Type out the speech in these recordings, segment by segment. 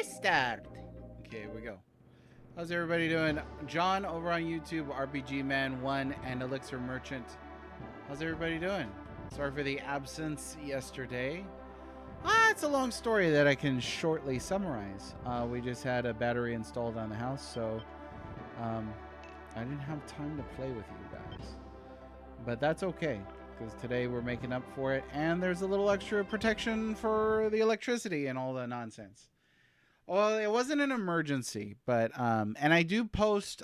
Restart. Okay, here we go. How's everybody doing? John over on YouTube, RPG Man 1 and Elixir Merchant. How's everybody doing? Sorry for the absence yesterday. It's a long story that I can shortly summarize. We just had a battery installed on the house, so I didn't have time to play with you guys. But that's okay, because today we're making up for it, and there's a little extra protection for the electricity and all the nonsense. Well, it wasn't an emergency, but and I post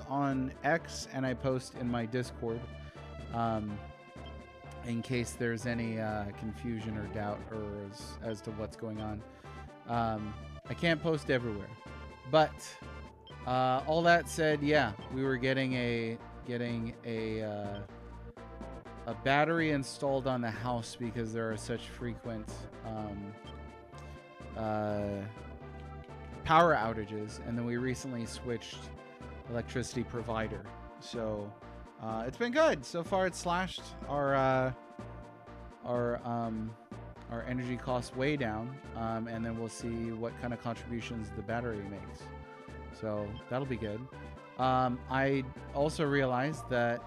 on X and I post in my Discord, in case there's any confusion or doubt or as to what's going on. I can't post everywhere, but all that said, yeah, we were getting a battery installed on the house because there are such frequent power outages, and then we recently switched electricity provider, so it's been good so far. It's slashed our energy costs way down, and then we'll see what kind of contributions the battery makes, so that'll be good. I also realized that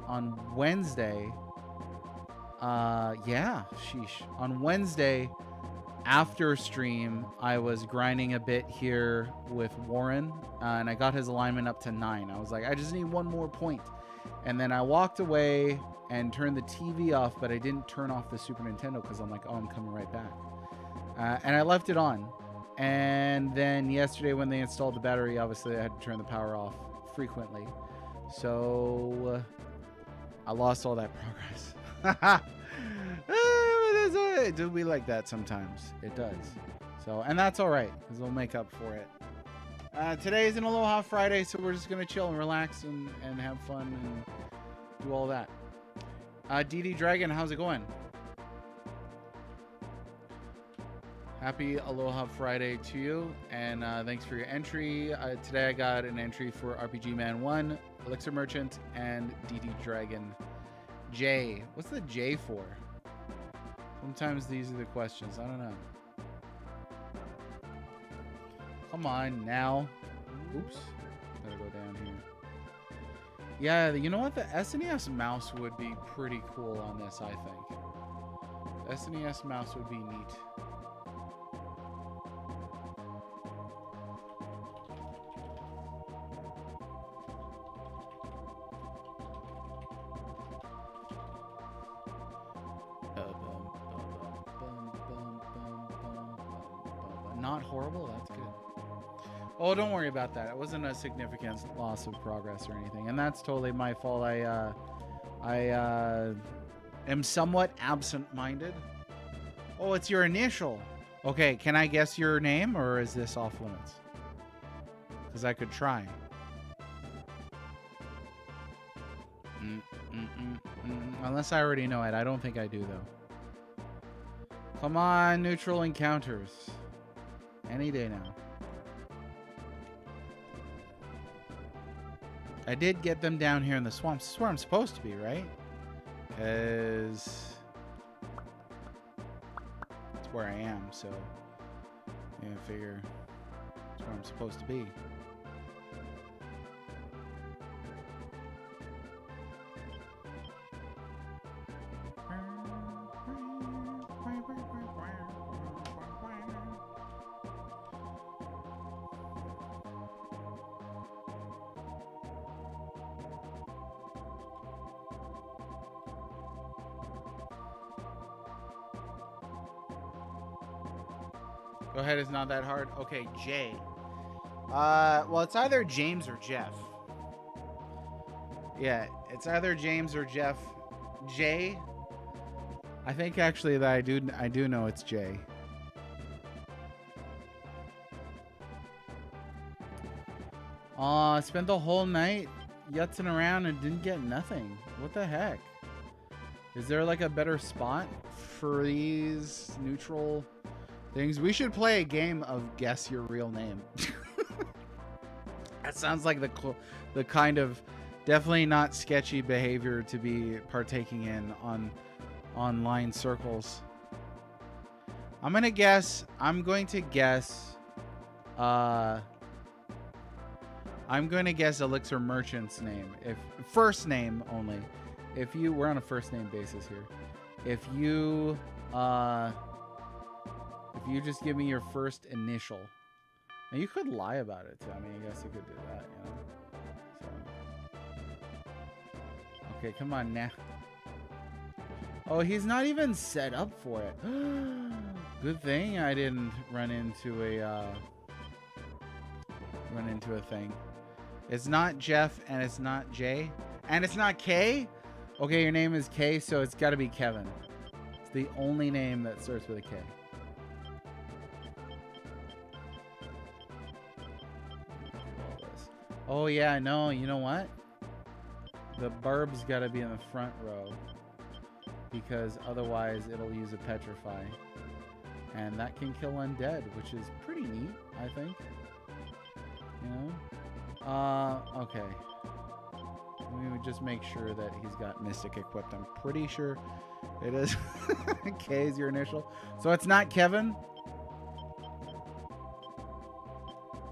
on Wednesday, on Wednesday after stream, I was grinding a bit here with Warren, and I got his alignment up to 9. I was like, I just need one more point. And then I walked away and turned the TV off, but I didn't turn off the Super Nintendo because I'm like, oh, I'm coming right back. And I left it on. And then yesterday when they installed the battery, obviously I had to turn the power off frequently. So I lost all that progress. It do be like that sometimes. It does. So, and that's all right, because we'll make up for it. Today is an Aloha Friday, so we're just going to chill and relax and have fun and do all that. DD Dragon, how's it going? Happy Aloha Friday to you, and thanks for your entry. Today I got an entry for RPG Man 1, Elixir Merchant, and DD Dragon J. What's the J for? Sometimes these are the questions. I don't know. Come on now. Oops. Gotta go down here. Yeah, you know what? The SNES mouse would be pretty cool on this, I think. The SNES mouse would be neat. Not horrible? That's good. Oh, don't worry about that. It wasn't a significant loss of progress or anything, and that's totally my fault. I am somewhat absent-minded. Oh, it's your initial. Okay, can I guess your name, or is this off limits? Because I could try. Unless I already know it. I don't think I do, though. Come on, neutral encounters. Any day now. I did get them down here in the swamps. This is where I'm supposed to be, right? Because it's where I am, so yeah, I figure it's where I'm supposed to be. Go ahead, it's not that hard. Okay, J. Well, it's either James or Jeff. Yeah, it's either James or Jeff. J. I think actually that I do know it's J. I spent the whole night yutzing around and didn't get nothing. What the heck? Is there like a better spot for these neutral things? We should play a game of guess your real name. That sounds like the kind of definitely not sketchy behavior to be partaking in on online circles. I'm going to guess I'm going to guess Elixir Merchant's name. If first name only. If you, we're on a first name basis here. If you just give me your first initial. Now you could lie about it too. I mean, I guess you could do that, you know. So. Okay, come on now. Oh, he's not even set up for it. Good thing I didn't run into a thing. It's not Jeff, and it's not Jay, and it's not K. Okay, your name is K, so it's got to be Kevin. It's the only name that starts with a K. Oh yeah, no, you know what? The barb's got to be in the front row, because otherwise it'll use a petrify, and that can kill undead, which is pretty neat, I think. You know. Okay. Let me just make sure that he's got Mystic equipped. I'm pretty sure it is. K is your initial. So it's not Kevin?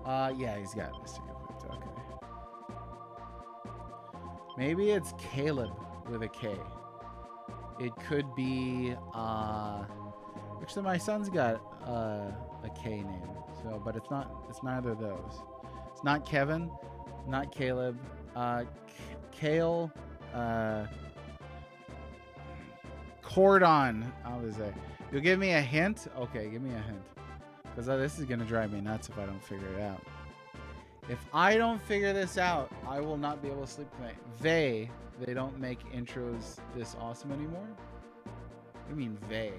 Yeah, he's got Mystic equipped. Okay. Maybe it's Caleb with a K. It could be, actually my son's got a K name. So, but it's not, it's neither of those. It's not Kevin, not Caleb, Kale, Cordon. I was say, you'll give me a hint? Okay, give me a hint. Because this is going to drive me nuts if I don't figure it out. If I don't figure this out, I will not be able to sleep tonight. They don't make intros this awesome anymore? What do you mean, they?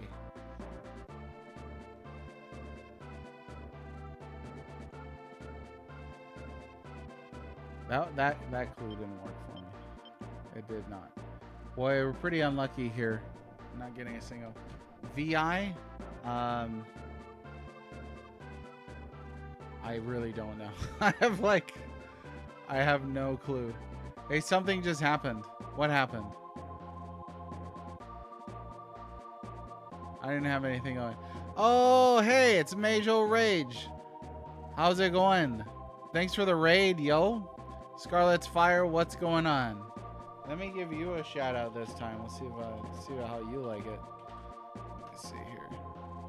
That clue didn't work for me. It did not. Boy, we're pretty unlucky here. Not getting a single. VI? I really don't know. I have no clue. Hey, something just happened. What happened? I didn't have anything on. Oh, hey, it's Major Rage. How's it going? Thanks for the raid, yo. Scarlet's Fire, what's going on? Let me give you a shout out this time. We'll see how you like it. Let's see here.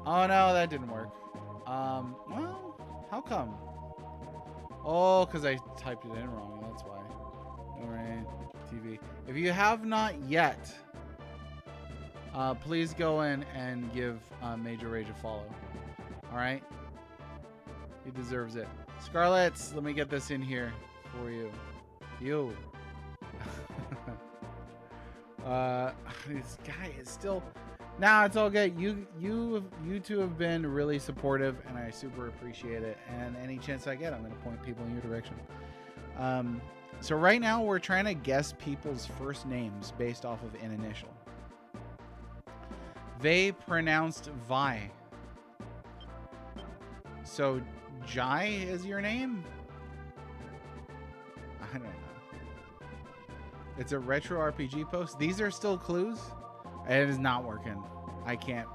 Oh no, that didn't work. Well, how come? Oh, because I typed it in wrong. That's why. Alright, TV. If you have not yet, please go in and give Major Rage a follow. Alright? He deserves it. Scarlets, let me get this in here for you. You. This guy is still... Nah, it's all good. You two have been really supportive, and I super appreciate it. And any chance I get, I'm going to point people in your direction. So right now, we're trying to guess people's first names based off of an initial. They pronounced Vi. So Jai is your name? I don't know. It's a retro RPG post. These are still clues. It is not working. I can't.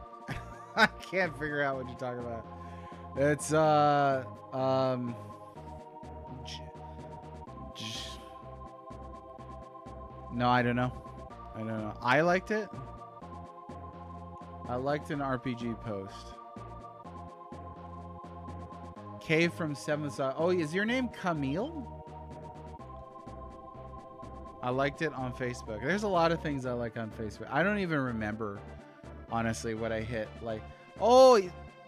I can't figure out what you're talking about. It's no, I don't know. I don't know. I liked it. I liked an RPG post. K from 7th Side. Oh, is your name Camille? I liked it on Facebook. There's a lot of things I like on Facebook. I don't even remember, honestly, what I hit. Like, oh,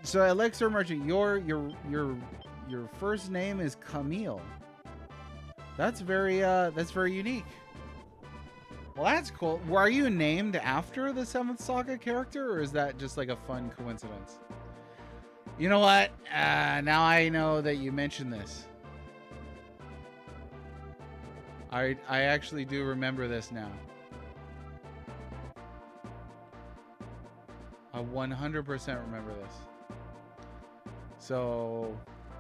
so Elixir Merchant, your first name is Camille. That's very unique. Well, that's cool. Were you named after the 7th Saga character, or is that just like a fun coincidence? You know what? Now I know that you mentioned this. I actually do remember this now. I 100% remember this. So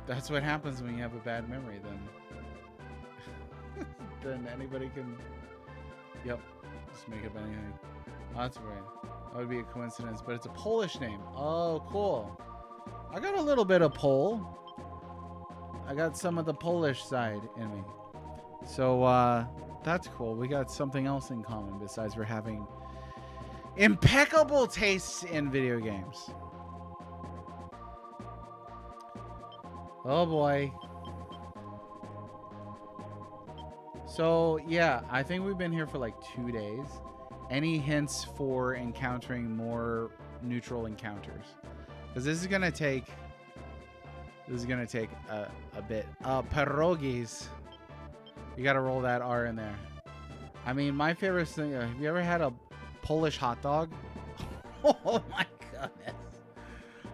that's what happens when you have a bad memory. Then anybody can. Yep, just make up anything. Oh, that's right. That would be a coincidence, but it's a Polish name. Oh, cool. I got a little bit of Pole. got some of the Polish side in me. So that's cool. We got something else in common besides we're having impeccable tastes in video games. Oh boy. So yeah, I think we've been here for like 2 days. Any hints for encountering more neutral encounters? Because this is gonna take a bit. Pierogies. You gotta roll that R in there. I mean, my favorite thing. Have you ever had a Polish hot dog? Oh my goodness!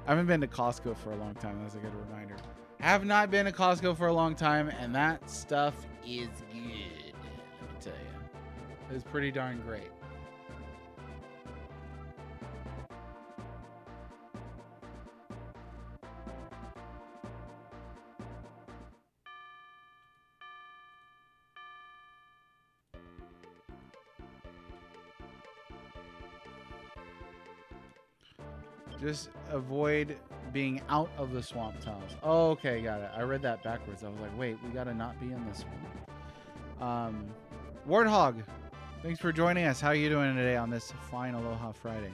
I haven't been to Costco for a long time. That's a good reminder. Have not been to Costco for a long time, and that stuff is good. Let me tell you, it's pretty darn great. Just avoid being out of the swamp tunnels. Oh, okay, got it. I read that backwards. I was like, wait, we gotta not be in this one. Warthog, thanks for joining us. How are you doing today on this fine Aloha Friday?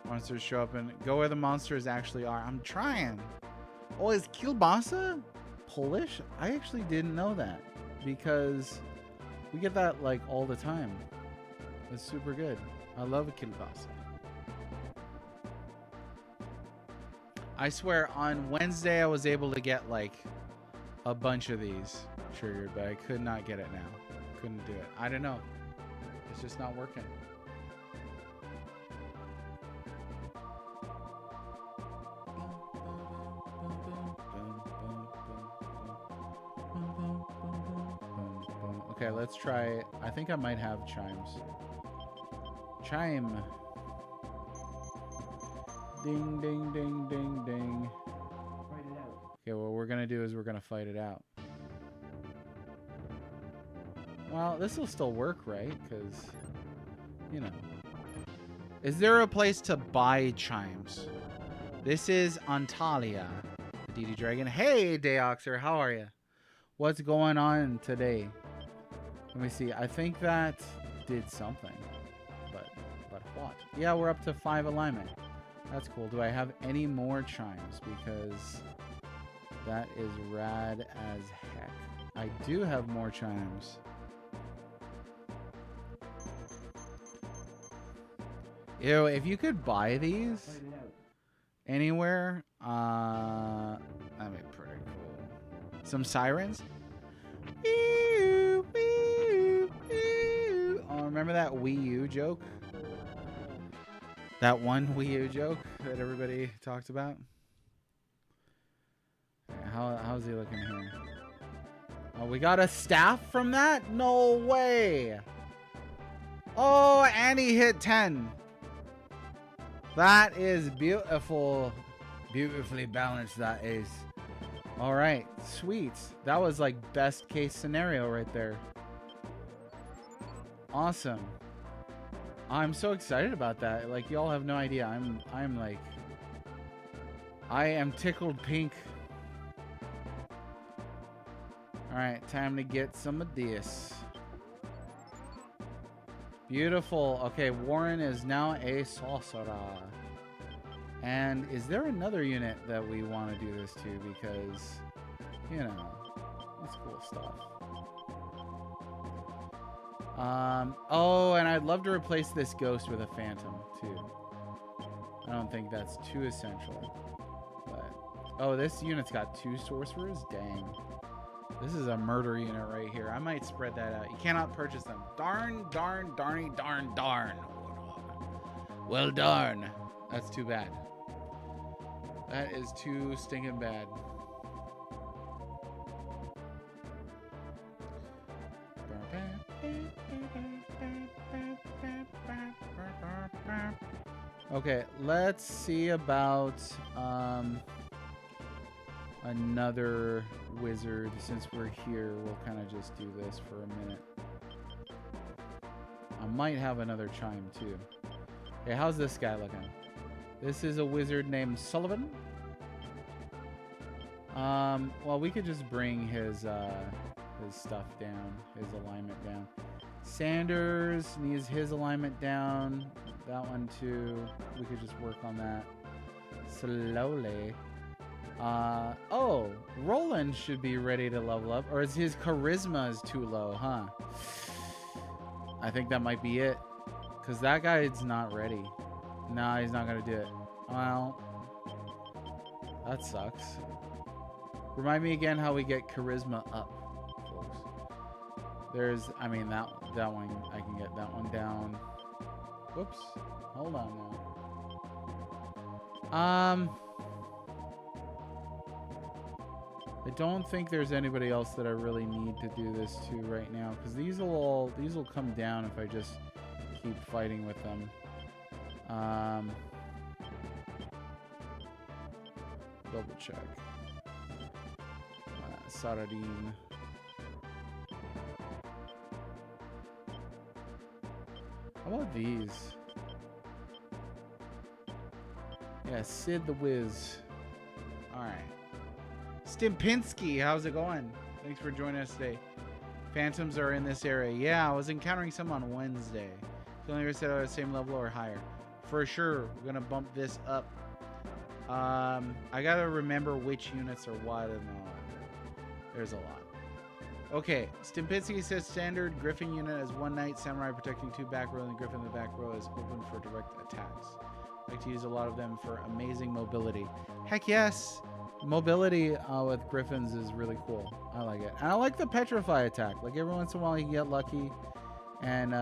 Monsters show up and go where the monsters actually are. I'm trying. Oh, is kielbasa Polish? I actually didn't know that because we get that like all the time. It's super good. I love kielbasa. I swear, on Wednesday I was able to get like a bunch of these triggered, but I could not get it now. Couldn't do it. I don't know. It's just not working. Okay, let's try. I think I might have chimes. Chime. Ding, ding, ding, ding, ding. Fight it out. Okay, what we're gonna do is we're gonna fight it out. Well, this will still work, right? Because, you know. Is there a place to buy chimes? This is Antalya, the DD Dragon. Hey, Deoxer, how are you? What's going on today? Let me see. I think that did something. But what? Yeah, we're up to 5 alignment. That's cool. Do I have any more chimes? Because that is rad as heck. I do have more chimes. Ew, if you could buy these anywhere, that'd be pretty cool. Some sirens? Oh, remember that Wii U joke? That one Wii U joke that everybody talked about? How's he looking here? Oh, we got a staff from that? No way! Oh, and he hit 10. That is beautiful. Beautifully balanced, that is. All right, sweet. That was like best case scenario right there. Awesome. I'm so excited about that. Like, y'all have no idea. I'm like, I am tickled pink. All right, time to get some of this. Beautiful. Okay, Warren is now a sorcerer. And is there another unit that we want to do this to? Because, you know, that's cool stuff. Oh, and I'd love to replace this ghost with a phantom, too. I don't think that's too essential. But, oh, this unit's got 2 sorcerers? Dang. This is a murder unit right here. I might spread that out. You cannot purchase them. Darn, darn, darny, darn, darn. Well, darn. That's too bad. That is too stinking bad. Okay, let's see about another wizard. Since we're here, we'll kind of just do this for a minute. I might have another chime too. Okay, how's this guy looking? This is a wizard named Sullivan. Well, we could just bring his stuff down, his alignment down. Sanders needs his alignment down. That one too. We could just work on that slowly. Oh, Roland should be ready to level up, or is his charisma is too low, huh? I think that might be it, because that guy's not ready. No, he's not gonna do it. Well, that sucks. Remind me again how we get charisma up, folks. There's, I mean, that one, I can get that one down. Whoops. Hold on now. I don't think there's anybody else that I really need to do this to right now, because these will come down if I just keep fighting with them. Double check. Saradine. How about these? Yeah, Sid the Wiz. Alright. Stimpinski, how's it going? Thanks for joining us today. Phantoms are in this area. Yeah, I was encountering some on Wednesday. Feeling you're set at the same level or higher. For sure, we're gonna bump this up. I gotta remember which units are what and all that. There's a lot. Okay, Stimpinski says standard Griffin unit has 1 knight, samurai protecting 2 back row, and the Griffin in the back row is open for direct attacks. I like to use a lot of them for amazing mobility. Heck yes! Mobility with Griffins is really cool. I like it. And I like the petrify attack. Like every once in a while you get lucky and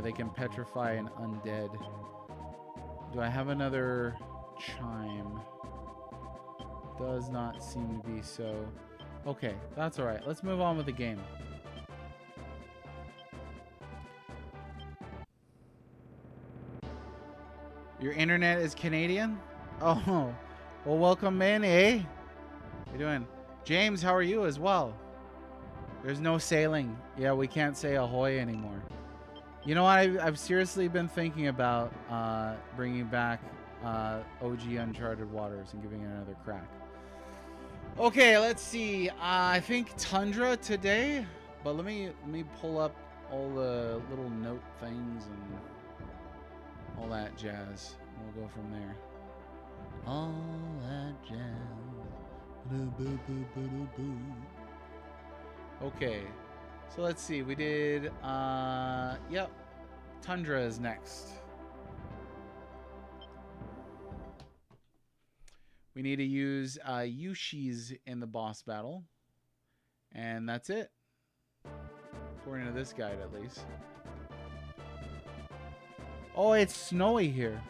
they can petrify an undead. Do I have another chime? Does not seem to be so. Okay, that's alright. Let's move on with the game. Your internet is Canadian? Oh, well, welcome in, eh? How you doing? James, how are you as well? There's no sailing. Yeah, we can't say ahoy anymore. You know what? I've seriously been thinking about bringing back OG Uncharted Waters and giving it another crack. Okay, let's see. I think Tundra today, but let me pull up all the little note things and all that jazz. We'll go from there. All that jazz. Okay. So let's see. We did yep. Tundra is next. We need to use Yushi's in the boss battle. And that's it. According to this guide at least. Oh, it's snowy here.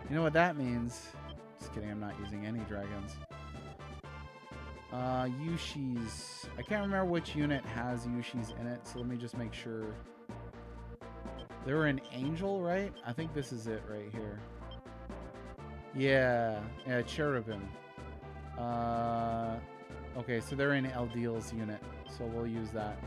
You know what that means? Just kidding, I'm not using any dragons. Yushi's. I can't remember which unit has Yushi's in it, so let me just make sure. They were an angel, right? I think this is it right here. Yeah, cherubim. Okay, so they're in Eldeal's unit, so we'll use that.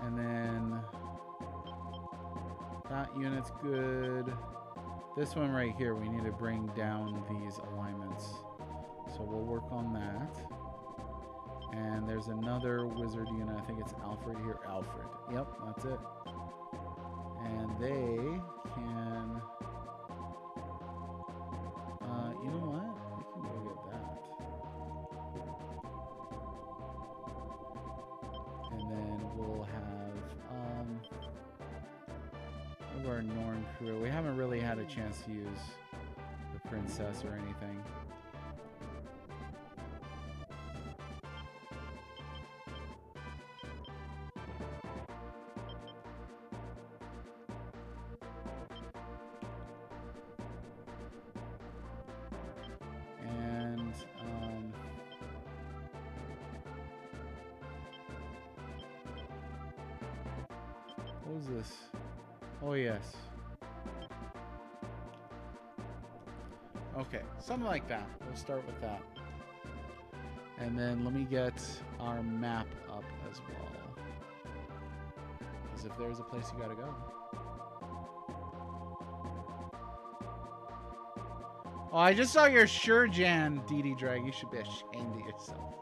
And then that unit's good. This one right here, we need to bring down these alignments. So we'll work on that. And there's another wizard unit. I think it's Alfred here. Alfred. Yep, that's it. And they can... you know what? We can go get that. And then we'll have... our Norn crew. We haven't really had a chance to use the princess or anything. And what was this? Oh yes. Okay, something like that. We'll start with that. And then let me get our map up as well. Because if there's a place you gotta go. Oh, I just saw your sure Jan, DD Drag. You should be ashamed of yourself.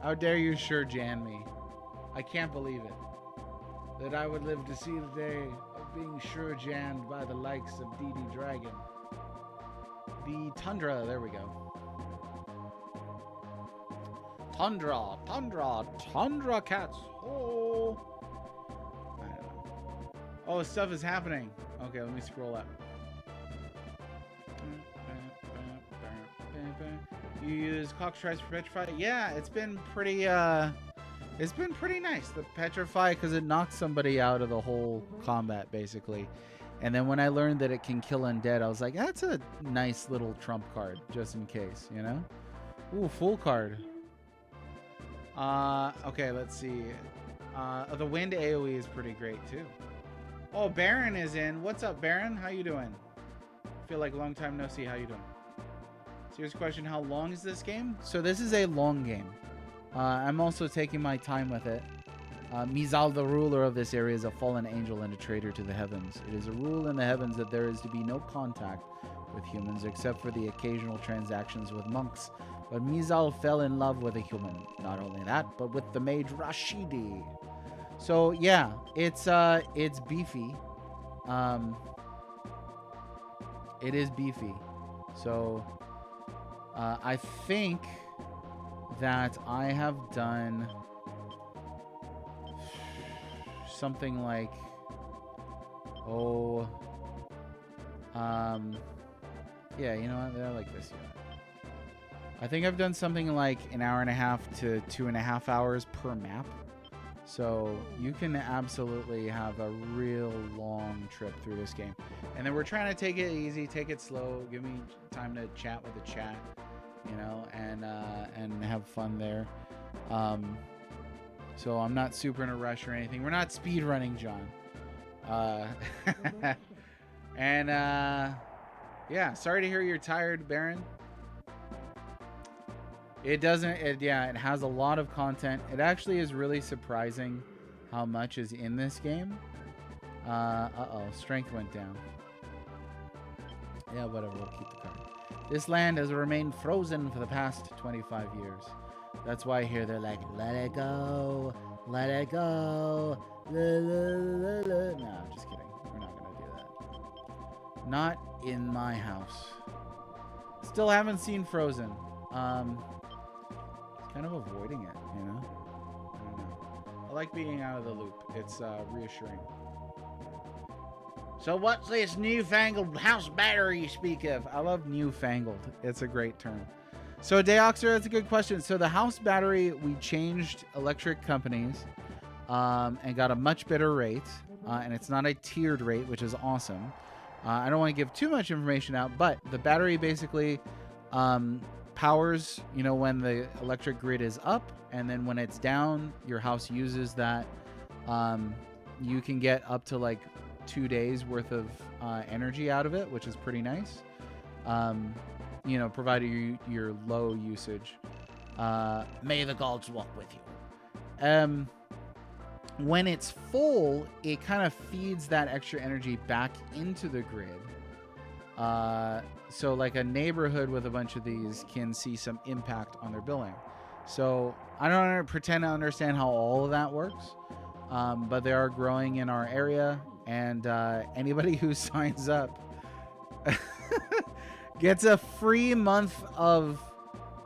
How dare you sure Jan me? I can't believe it. That I would live to see the day of being sure Janned by the likes of DD Dragon. The Tundra, there we go. Tundra cats. Oh. I don't know. Oh, stuff is happening. Okay, let me scroll up. You use Cox tries for Petrify? Yeah, it's been pretty nice. The Petrify, because it knocks somebody out of the whole combat, basically. And then when I learned that it can kill undead, I was like, that's a nice little trump card, just in case, you know? Ooh, full card. Okay, let's see. The wind AoE is pretty great, too. Oh, Baron is in. What's up, Baron? How you doing? Feel like a long time no see. How you doing? Serious question, how long is this game? So this is a long game. I'm also taking my time with it. Mizal, the ruler of this area, is a fallen angel and a traitor to the heavens. It is a rule in the heavens that there is to be no contact with humans except for the occasional transactions with monks. But Mizal fell in love with a human. Not only that, but with the mage Rashidi. So yeah, it's beefy. It is beefy. So I think that I have done something like, yeah, you know what? I like this unit. I think I've done something like an hour and a half to 2.5 hours per map. So you can absolutely have a real long trip through this game. And then we're trying to take it easy, take it slow, give me time to chat with the chat, you know, and have fun there. So I'm not super in a rush or anything. We're not speed running, John. And yeah, sorry to hear you're tired, Baron. It doesn't, yeah, it has a lot of content. It actually is really surprising how much is in this game. Uh-oh, strength went down. Yeah, whatever, we'll keep the card. This land has remained frozen for the past 25 years. That's why here they're like, let it go, let it go. La, la, la, la. No, I'm just kidding. We're not going to do that. Not in my house. Still haven't seen Frozen. Kind of avoiding it, you know? I don't know. I like being out of the loop. It's reassuring. So what's this newfangled house battery you speak of? I love newfangled. It's a great term. So Deoxer, that's a good question. So the house battery, we changed electric companies and got a much better rate. And it's not a tiered rate, which is awesome. I don't want to give too much information out, but the battery basically powers, you know, when the electric grid is up, and then when it's down, your house uses that. You can get up to like 2 days worth of energy out of it, which is pretty nice. You know, provided you're low usage. May the gods walk with you. When it's full, it kind of feeds that extra energy back into the grid. So like a neighborhood with a bunch of these can see some impact on their billing. So I don't pretend to understand how all of that works, but they are growing in our area, and anybody who signs up gets a free month of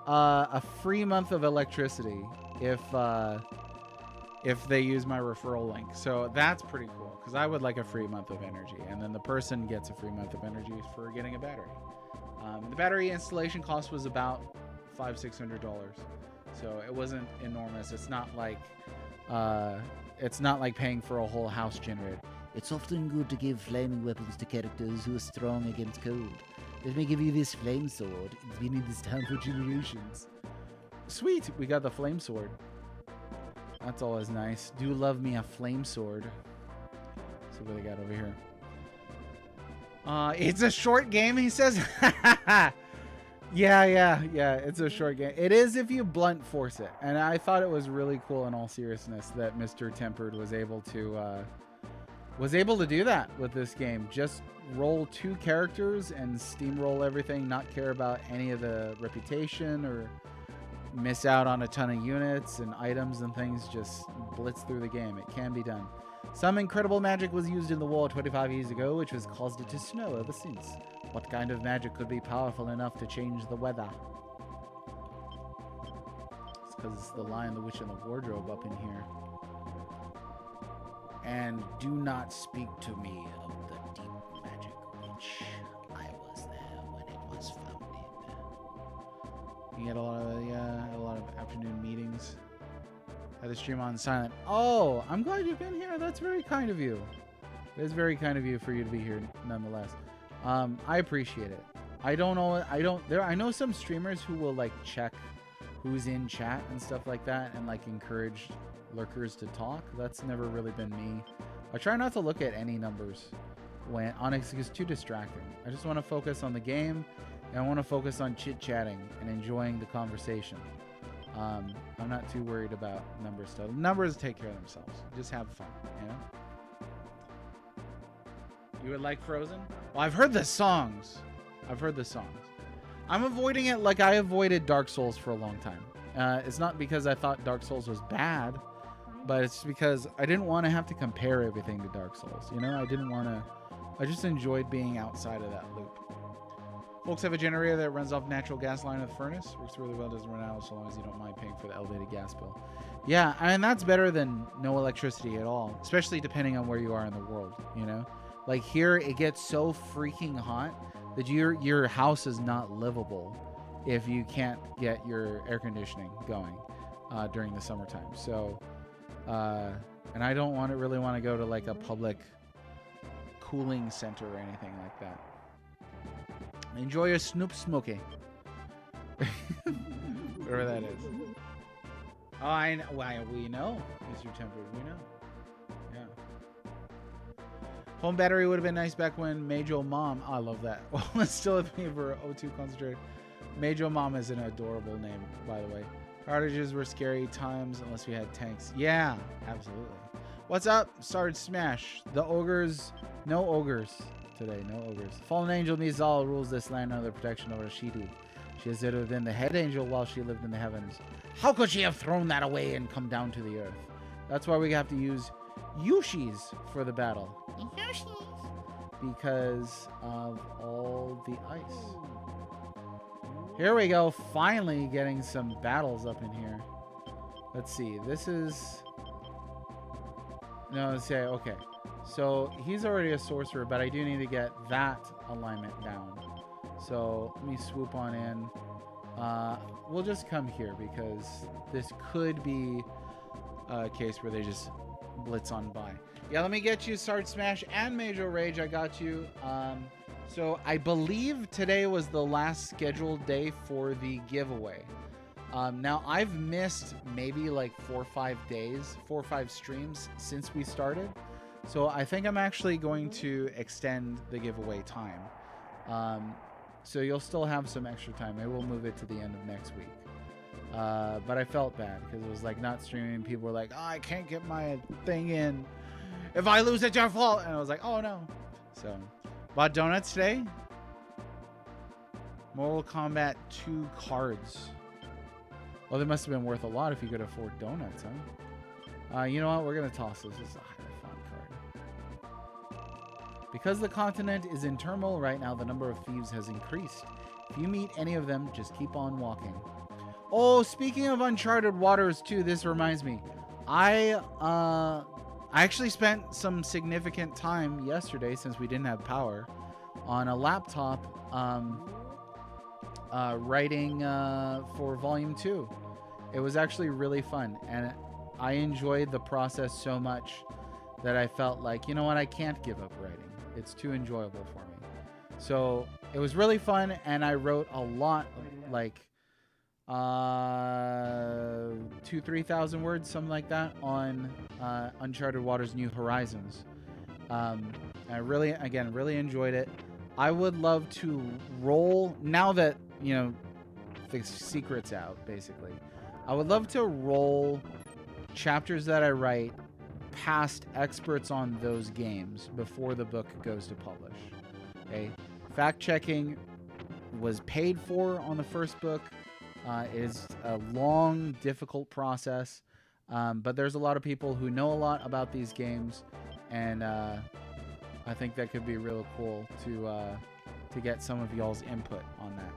electricity if they use my referral link. So that's pretty cool, because I would like a free month of energy, and then the person gets a free month of energy for getting a battery. The battery installation cost was about $500-600, so it wasn't enormous. It's not like paying for a whole house generator. It's often good to give flaming weapons to characters who are strong against cold. Let me give you this flame sword. It's been in this town for generations. Sweet, we got the flame sword. That's always nice. Do love me a flame sword. Let's see what they got over here. It's a short game, he says. Yeah. It's a short game. It is if you blunt force it, and I thought it was really cool. In all seriousness, that Mr. Tempered was able to do that with this game. Just roll 2 characters and steamroll everything. Not care about any of the reputation or miss out on a ton of units and items and things. Just blitz through the game. It can be done. Some incredible magic was used in the war 25 years ago, which has caused it to snow ever since. What kind of magic could be powerful enough to change the weather? It's because it's the Lion, the Witch, and the Wardrobe up in here. And do not speak to me of the deep magic which I was there when it was founded. You get a lot of afternoon meetings. Had the stream on silent. Oh, I'm glad you've been here. That's very kind of you. It is very kind of you for you to be here, nonetheless. I appreciate it. I know some streamers who will like check who's in chat and stuff like that, and like encourage lurkers to talk. That's never really been me. I try not to look at any numbers when Onyx is too distracting. I just want to focus on the game, and I want to focus on chit-chatting and enjoying the conversation. I'm not too worried about numbers stuff. Numbers take care of themselves. Just have fun, you know? You would like Frozen? Well, I've heard the songs. I'm avoiding it like I avoided Dark Souls for a long time. It's not because I thought Dark Souls was bad, but it's because I didn't want to have to compare everything to Dark Souls. You know, I just enjoyed being outside of that loop. Folks have a generator that runs off natural gas line of the furnace. Works really well, doesn't run out so long as you don't mind paying for the elevated gas bill. Yeah, and that's better than no electricity at all, especially depending on where you are in the world, you know? Like here, it gets so freaking hot that your house is not livable if you can't get your air conditioning going during the summertime. So, and I don't really want to go to like a public cooling center or anything like that. Enjoy your Snoop Smokey. Whatever that is. Oh, I know. Why, we know, Mr. Tempered. We know. Yeah. Home battery would have been nice back when Major Mom. Oh, I love that. Well, it's still with me for O2 concentrate. Major Mom is an adorable name, by the way. Outages were scary times unless we had tanks. Yeah, absolutely. What's up? Started Smash. The ogres. No ogres today. No ogres. Fallen Angel Mizal rules this land under the protection of Rashidi. She has been the head angel while she lived in the heavens. How could she have thrown that away and come down to the earth? That's why we have to use Yoshis for the battle. Yoshis. Because of all the ice. Here we go. Finally getting some battles up in here. Let's see. This is... No, let's say, okay. So he's already a sorcerer, but I do need to get that alignment down. So let me swoop on in. We'll just come here because this could be a case where they just blitz on by. Yeah, let me get you Start Smash and Major Rage. I got you. So I believe today was the last scheduled day for the giveaway. Now I've missed maybe like 4 or 5 streams since we started. So I think I'm actually going to extend the giveaway time. So you'll still have some extra time. Maybe we'll move it to the end of next week. But I felt bad because it was like not streaming. People were like, oh, I can't get my thing in. If I lose, it's your fault. And I was like, oh no. So bought donuts today. Mortal Kombat 2 cards. Well, they must have been worth a lot if you could afford donuts, huh? You know what? We're going to toss this. This is a Hierophant card. Because the continent is in turmoil right now, the number of thieves has increased. If you meet any of them, just keep on walking. Oh, speaking of Uncharted Waters too, this reminds me. I actually spent some significant time yesterday, since we didn't have power, on a laptop writing for Volume 2. It was actually really fun, and I enjoyed the process so much that I felt like, you know what, I can't give up writing. It's too enjoyable for me. So it was really fun, and I wrote a lot, like 2,000-3,000 words, something like that, on Uncharted Waters New Horizons. I really enjoyed it. I would love to roll, now that you know, the secrets out, basically. I would love to roll chapters that I write past experts on those games before the book goes to publish. Okay, fact checking was paid for on the first book. It is a long, difficult process, but there's a lot of people who know a lot about these games, and I think that could be really cool to get some of y'all's input on that.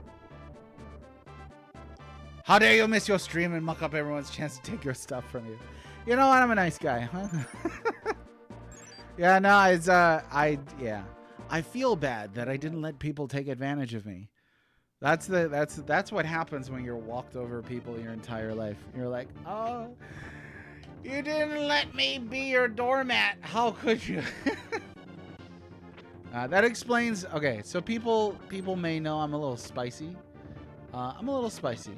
How dare you miss your stream and muck up everyone's chance to take your stuff from you? You know what? I'm a nice guy, huh? Yeah, no, it's yeah. I feel bad that I didn't let people take advantage of me. That's what happens when you're walked over people your entire life. You're like, oh, you didn't let me be your doormat. How could you? That explains. Okay, so people may know I'm a little spicy. I'm a little spicy,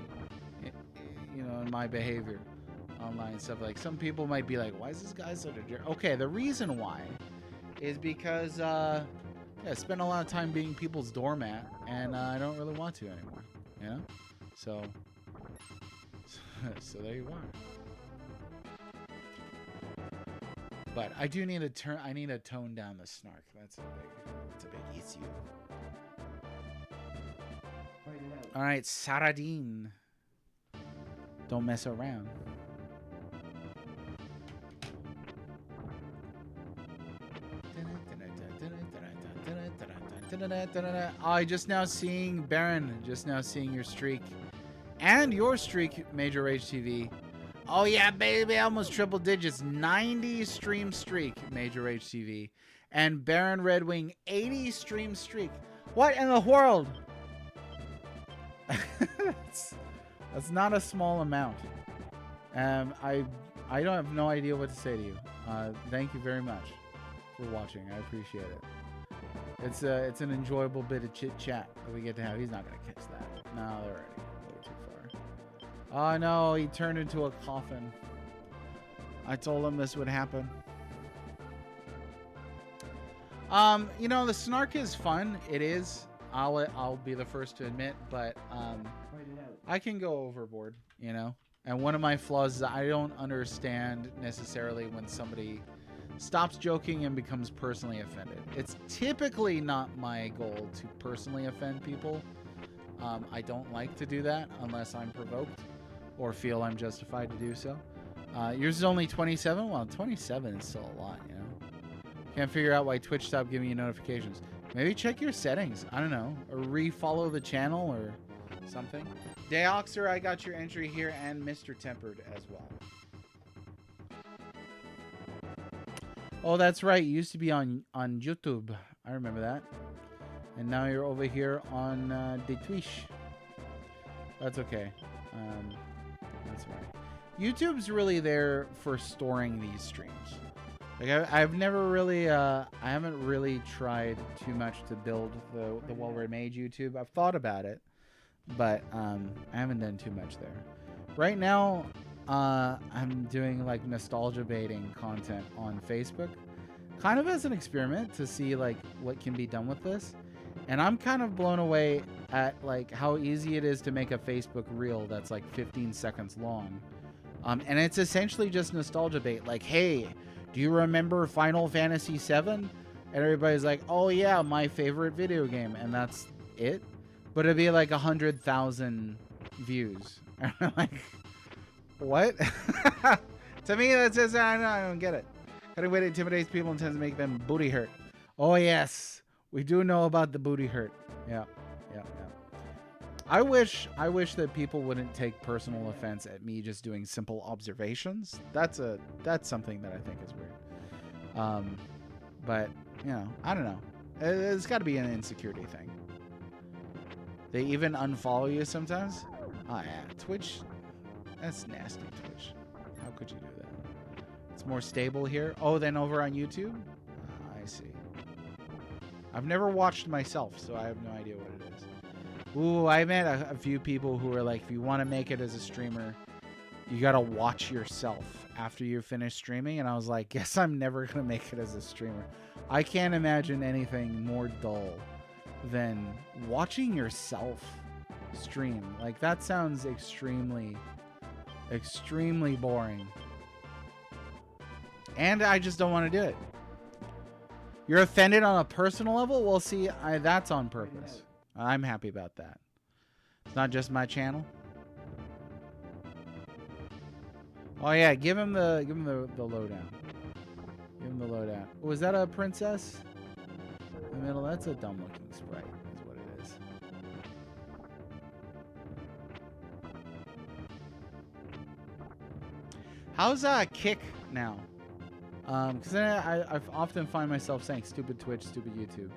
you know, in my behavior online and stuff. Like, some people might be like, why is this guy such a jerk? Okay, the reason why is because I spend a lot of time being people's doormat, and I don't really want to anymore, you know? So there you are. But I do need to I need to tone down the snark. That's a big issue. All right, Saradine. Don't mess around. I just now seeing Baron. Just now seeing your streak, and your streak, Major Rage TV. Oh yeah, baby, almost triple digits. 90 stream streak, Major Rage TV, and Baron Red Wing 80 stream streak. What in the world? That's not a small amount. I don't have no idea what to say to you. Thank you very much for watching. I appreciate it. It's an enjoyable bit of chit chat that we get to have. He's not gonna catch that. No, they're already a little too far. Oh no, he turned into a coffin. I told him this would happen. You know, the snark is fun. It is. I'll be the first to admit, but I can go overboard, you know. And one of my flaws is I don't understand necessarily when somebody stops joking and becomes personally offended. It's typically not my goal to personally offend people. I don't like to do that unless I'm provoked or feel I'm justified to do so. Yours is only 27? Well, 27 is still a lot, you know. Can't figure out why Twitch stopped giving you notifications. Maybe check your settings. I don't know. Or re-follow the channel or something. Deoxer, I got your entry here, and Mr. Tempered as well. Oh, that's right. You used to be on YouTube. I remember that. And now you're over here on the Twitch. That's okay. That's right. YouTube's really there for storing these streams. Like I've never really, I haven't really tried too much to build the well-made YouTube. I've thought about it, but I haven't done too much there. Right now, I'm doing like nostalgia baiting content on Facebook, kind of as an experiment to see like what can be done with this. And I'm kind of blown away at like how easy it is to make a Facebook reel that's like 15 seconds long. And it's essentially just nostalgia bait. Like, hey, do you remember Final Fantasy VII? And everybody's like, oh yeah, my favorite video game. And that's it. But it'd be like 100,000 views. And I'm like, what? To me, that's just, I don't get it. Cutting weight intimidates people and tends to make them booty hurt. Oh yes, we do know about the booty hurt. Yeah. I wish that people wouldn't take personal offense at me just doing simple observations. That's something that I think is weird. But you know, I don't know. It's got to be an insecurity thing. They even unfollow you sometimes. Oh yeah, Twitch. That's nasty, Twitch. How could you do that? It's more stable here. Oh, then over on YouTube. I see. I've never watched myself, so I have no idea what it is. Ooh, I met a few people who are like, if you want to make it as a streamer, you got to watch yourself after you finish streaming. And I was like, guess I'm never going to make it as a streamer. I can't imagine anything more dull than watching yourself stream. Like, that sounds extremely, extremely boring. And I just don't want to do it. You're offended on a personal level? Well, see, that's on purpose. I'm happy about that. It's not just my channel. Oh yeah, give him the lowdown. Give him the lowdown. Oh, is that a princess? In the middle, that's a dumb looking sprite, is what it is. How's Kick now? Because I often find myself saying stupid Twitch, stupid YouTube.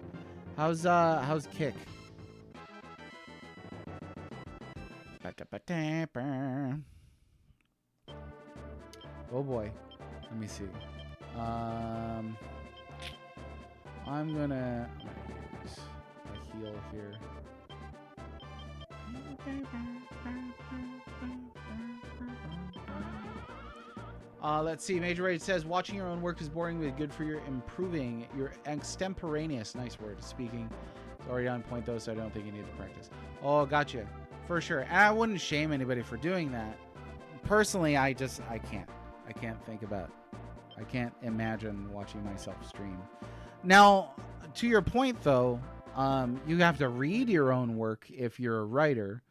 How's Kick? Oh boy, let me see. I'm gonna use a heal here. Let's see. Major Raid says, watching your own work is boring but good for your improving your extemporaneous, nice word, speaking. It's already on point though, so I don't think you need to practice. Oh, gotcha. For sure. And I wouldn't shame anybody for doing that. Personally, I can't. I can't think about, I can't imagine watching myself stream. Now, to your point though, you have to read your own work if you're a writer,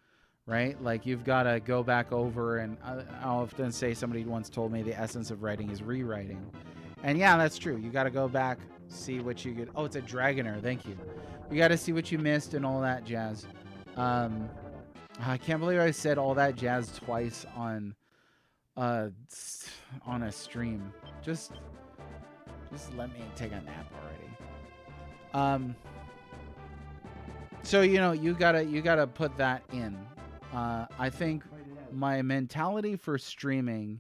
right? Like, you've got to go back over, and I often say, somebody once told me the essence of writing is rewriting. And yeah, that's true. You got to go back, see what you get. Oh, it's a Dragoner. Thank you. You got to see what you missed and all that jazz. I can't believe I said all that jazz twice on a stream. Just let me take a nap already. So, you know, you gotta put that in. I think my mentality for streaming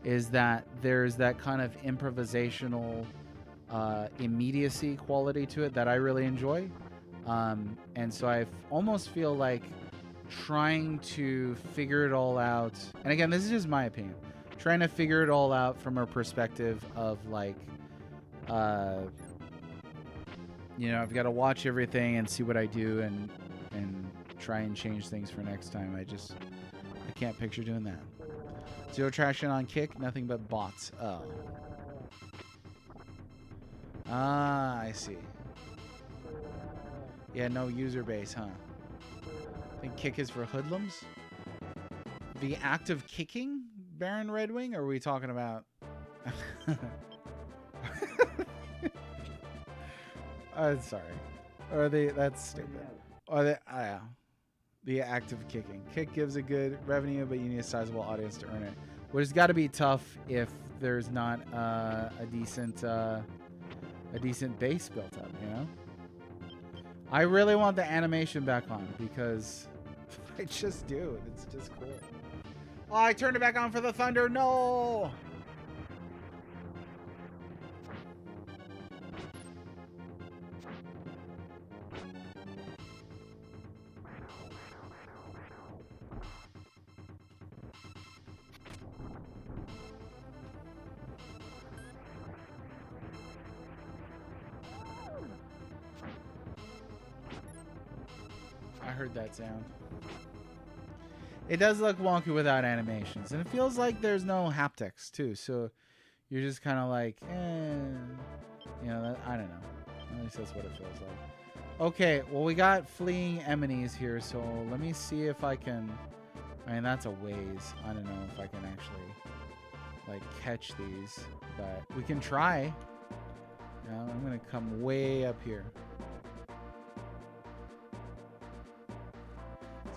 is that there's that kind of improvisational immediacy quality to it that I really enjoy. And so I almost feel like trying to figure it all out, and again, this is just my opinion, trying to figure it all out from a perspective of like, you know, I've got to watch everything and see what I do and try and change things for next time. I can't picture doing that. Zero traction on Kick, nothing but bots. Oh. Ah, I see. Yeah, no user base, huh? I think Kick is for hoodlums. The act of kicking, Baron Redwing? Or are we talking about? Sorry. Or that's stupid. Or the act of kicking. Kick gives a good revenue, but you need a sizable audience to earn it. Which has got to be tough if there's not a decent base built up, you know? I really want the animation back on because I just do. It's just cool. Oh, I turned it back on for the thunder. No! I heard that sound. It does look wonky without animations, and it feels like there's no haptics too, so you're just kind of like, you know, I don't know. At least that's what it feels like. Okay, well, we got fleeing enemies here, so let me see if I can, I mean, that's a ways. I don't know if I can actually, like, catch these, but we can try. Now, I'm going to come way up here.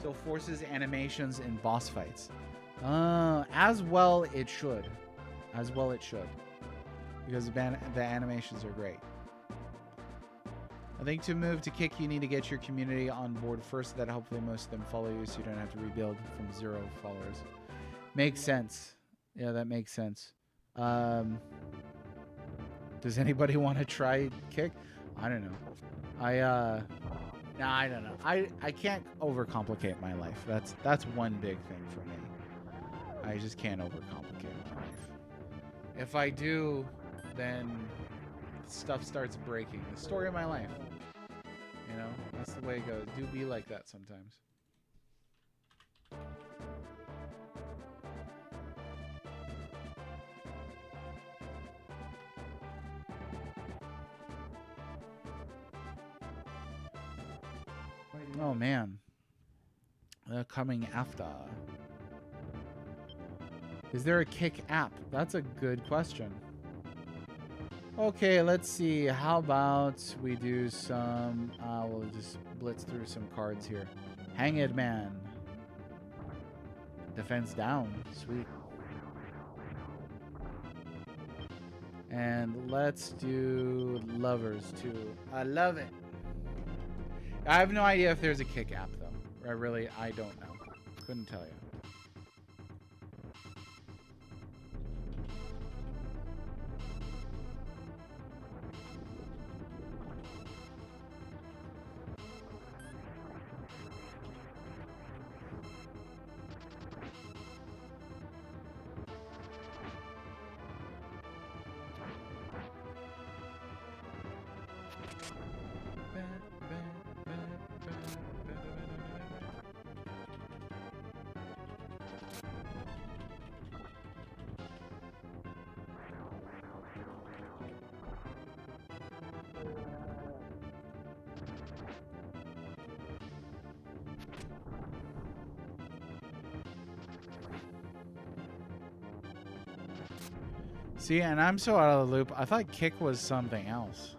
So forces animations in boss fights. As well it should. As well it should. Because the animations are great. I think to move to Kick, you need to get your community on board first, that hopefully most of them follow you so you don't have to rebuild from 0 followers. Makes sense. Yeah, that makes sense. Does anybody want to try Kick? I don't know. No, I don't know. I can't overcomplicate my life. That's one big thing for me. I just can't overcomplicate my life. If I do, then stuff starts breaking. The story of my life. You know, that's the way it goes. Do be like that sometimes. Oh man. They're coming after. Is there a Kick app? That's a good question. Okay, let's see. How about we do some... we'll just blitz through some cards here. Hanged Man. Defense down. Sweet. And let's do Lovers too. I love it. I have no idea if there's a Kick app though. I don't know. Couldn't tell you. See, and I'm so out of the loop. I thought Kick was something else.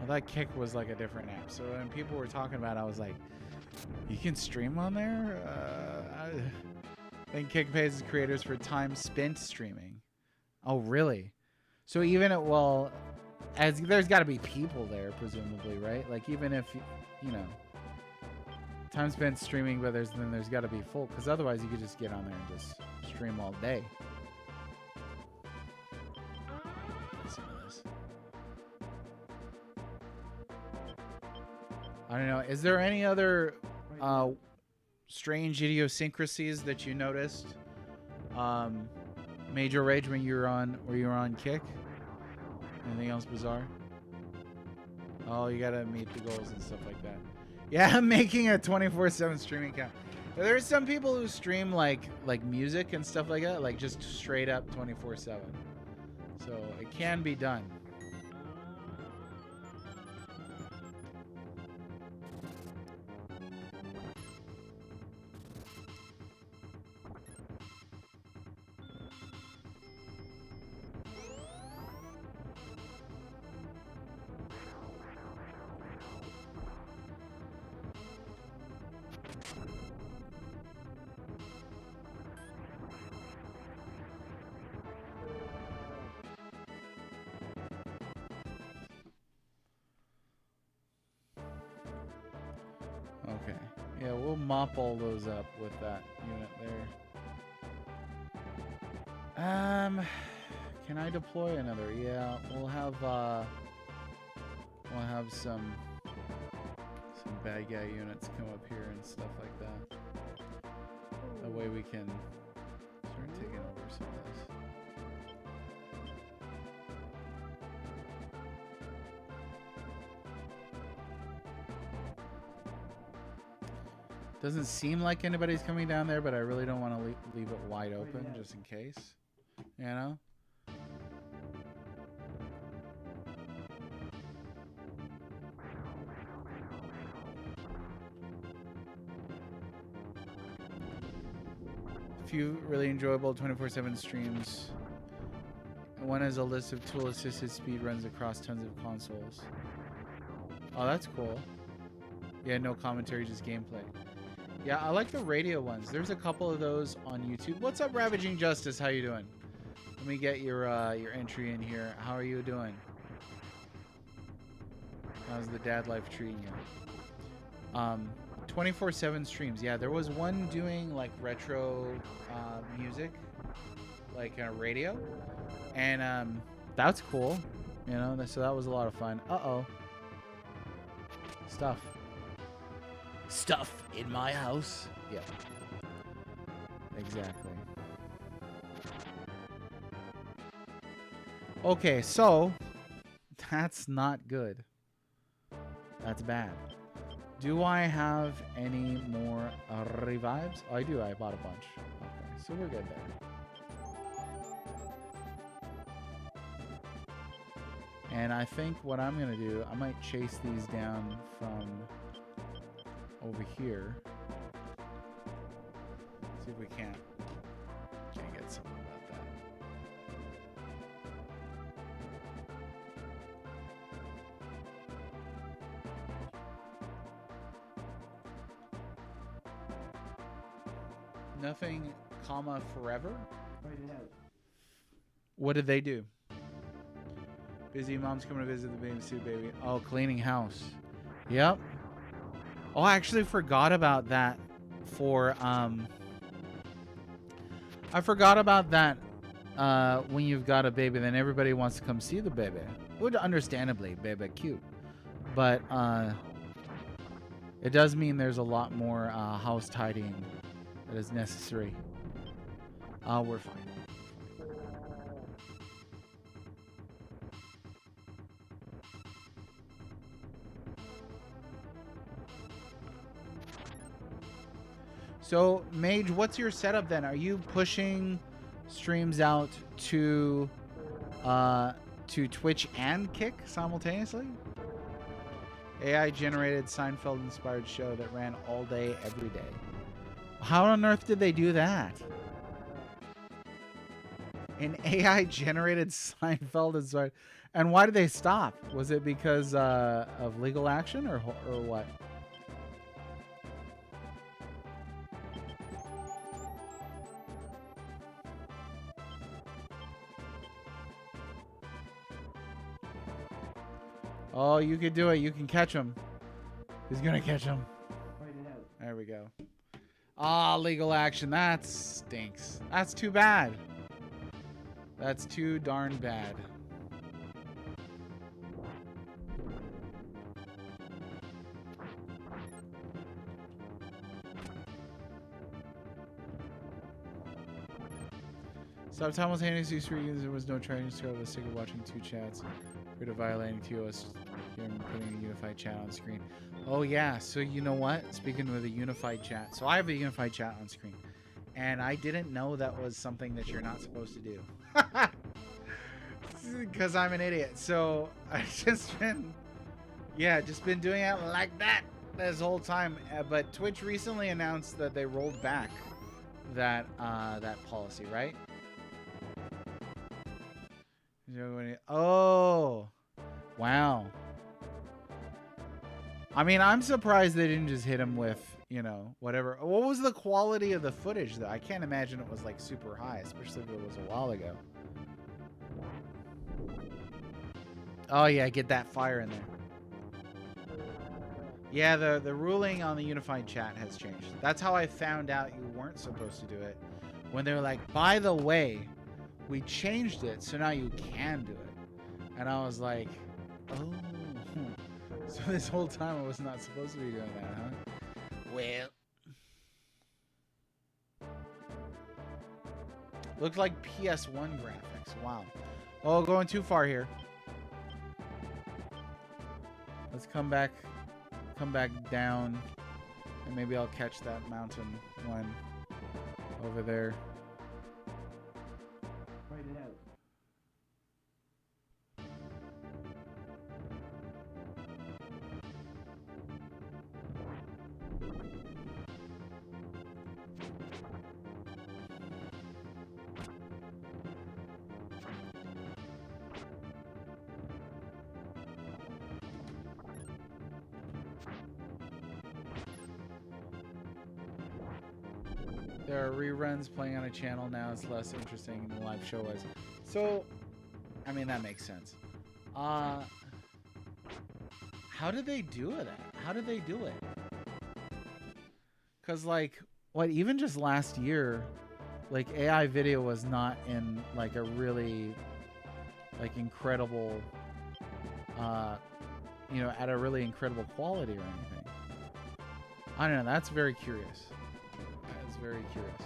I thought Kick was like a different app. So when people were talking about it, I was like, you can stream on there? I think Kick pays its creators for time spent streaming. Oh, really? So even at, well, as there's got to be people there, presumably, right? Like even if, you know, time spent streaming, but there's got to be full. Because otherwise you could just get on there and just stream all day. I don't know. Is there any other strange idiosyncrasies that you noticed? Major Rage when you were on Kick? Anything else bizarre? Oh, you gotta meet the goals and stuff like that. Yeah, I'm making a 24/7 streaming account. There's some people who stream like music and stuff like that, like just straight up 24/7. So it can be done. Okay. Yeah, we'll mop all those up with that unit there. Can I deploy another? Yeah, we'll have some bad guy units come up here and stuff like that. That way we can start taking over some of this. Doesn't seem like anybody's coming down there, but I really don't want to leave it wide open just in case. You know? A few really enjoyable 24/7 streams. One is a list of tool-assisted speedruns across tons of consoles. Oh, that's cool. Yeah, no commentary, just gameplay. Yeah, I like the radio ones. There's a couple of those on YouTube. What's up, Ravaging Justice? How you doing? Let me get your entry in here. How are you doing? How's the dad life treating you? 24/7 streams. Yeah, there was one doing like retro music, like radio, and that's cool. You know, so that was a lot of fun. Uh-oh. Stuff in my house. Yeah. Exactly. Okay, so that's not good. That's bad. Do I have any more revives? Oh, I do. I bought a bunch. Okay, so we're good there. And I think what I'm going to do, I might chase these down from... over here. See if we can't get something about that. Nothing, comma, forever? What did they do? Busy mom's coming to visit the baby suit baby. Oh, cleaning house. Yep. Oh, I actually forgot about that for I forgot about that when you've got a baby, then everybody wants to come see the baby. Would understandably, baby cute. But it does mean there's a lot more house tidying that is necessary. We're fine. So, Mage, what's your setup then? Are you pushing streams out to Twitch and Kick simultaneously? AI-generated Seinfeld-inspired show that ran all day, every day. How on earth did they do that? An AI-generated Seinfeld-inspired... And why did they stop? Was it because of legal action or what? Oh, you can do it. You can catch him. He's going to catch him. There we go. Ah, legal action. That stinks. That's too bad. That's too darn bad. Stop simultaneously screens. There was no training scope. I was sick of watching two chats. Rid of violating TOS and putting a unified chat on screen. Oh yeah, so you know what? Speaking of a unified chat, so I have a unified chat on screen, and I didn't know that was something that you're not supposed to do, because I'm an idiot. So I've just been doing it like that this whole time. But Twitch recently announced that they rolled back that policy, right? Oh, wow. I mean, I'm surprised they didn't just hit him with, you know, whatever. What was the quality of the footage, though? I can't imagine it was, like, super high, especially if it was a while ago. Oh, yeah, get that fire in there. Yeah, the ruling on the unified chat has changed. That's how I found out you weren't supposed to do it. When they were like, by the way, we changed it, so now you can do it. And I was like, oh. So this whole time I was not supposed to be doing that, huh? Well. Looked like PS1 graphics. Wow. Oh, going too far here. Let's come back down. And maybe I'll catch that mountain one over there. There are reruns playing on a channel now. It's less interesting than the live show was. So, I mean, that makes sense. How did they do that? How did they do it? Because, like, what, even just last year, like, AI video was not in, like, a really, like, incredible, you know, at a really incredible quality or anything. I don't know. That's very curious. Very curious.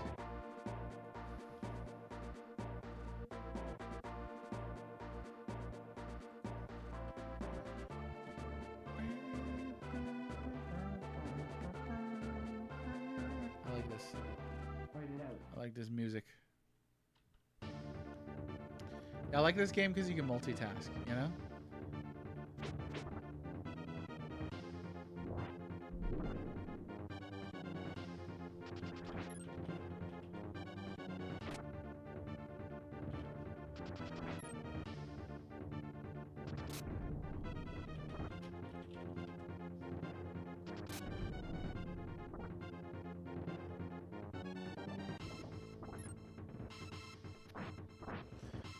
I like this. I like this music. Yeah, I like this game because you can multitask, you know?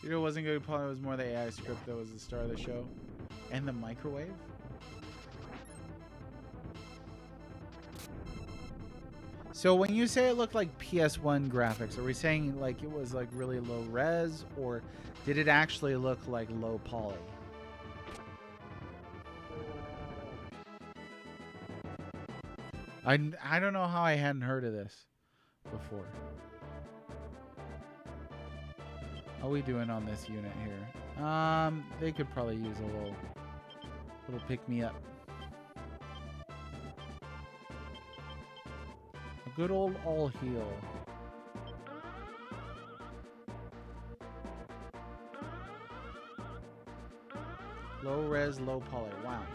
You know, it wasn't good. Probably was more the AI script that was the star of the show, and the microwave. So when you say it looked like PS1 graphics, are we saying like it was like really low res, or did it actually look like low poly? I don't know how I hadn't heard of this before. How are we doing on this unit here? They could probably use a little pick-me-up. A good old all heal. Low res, low poly. Wow.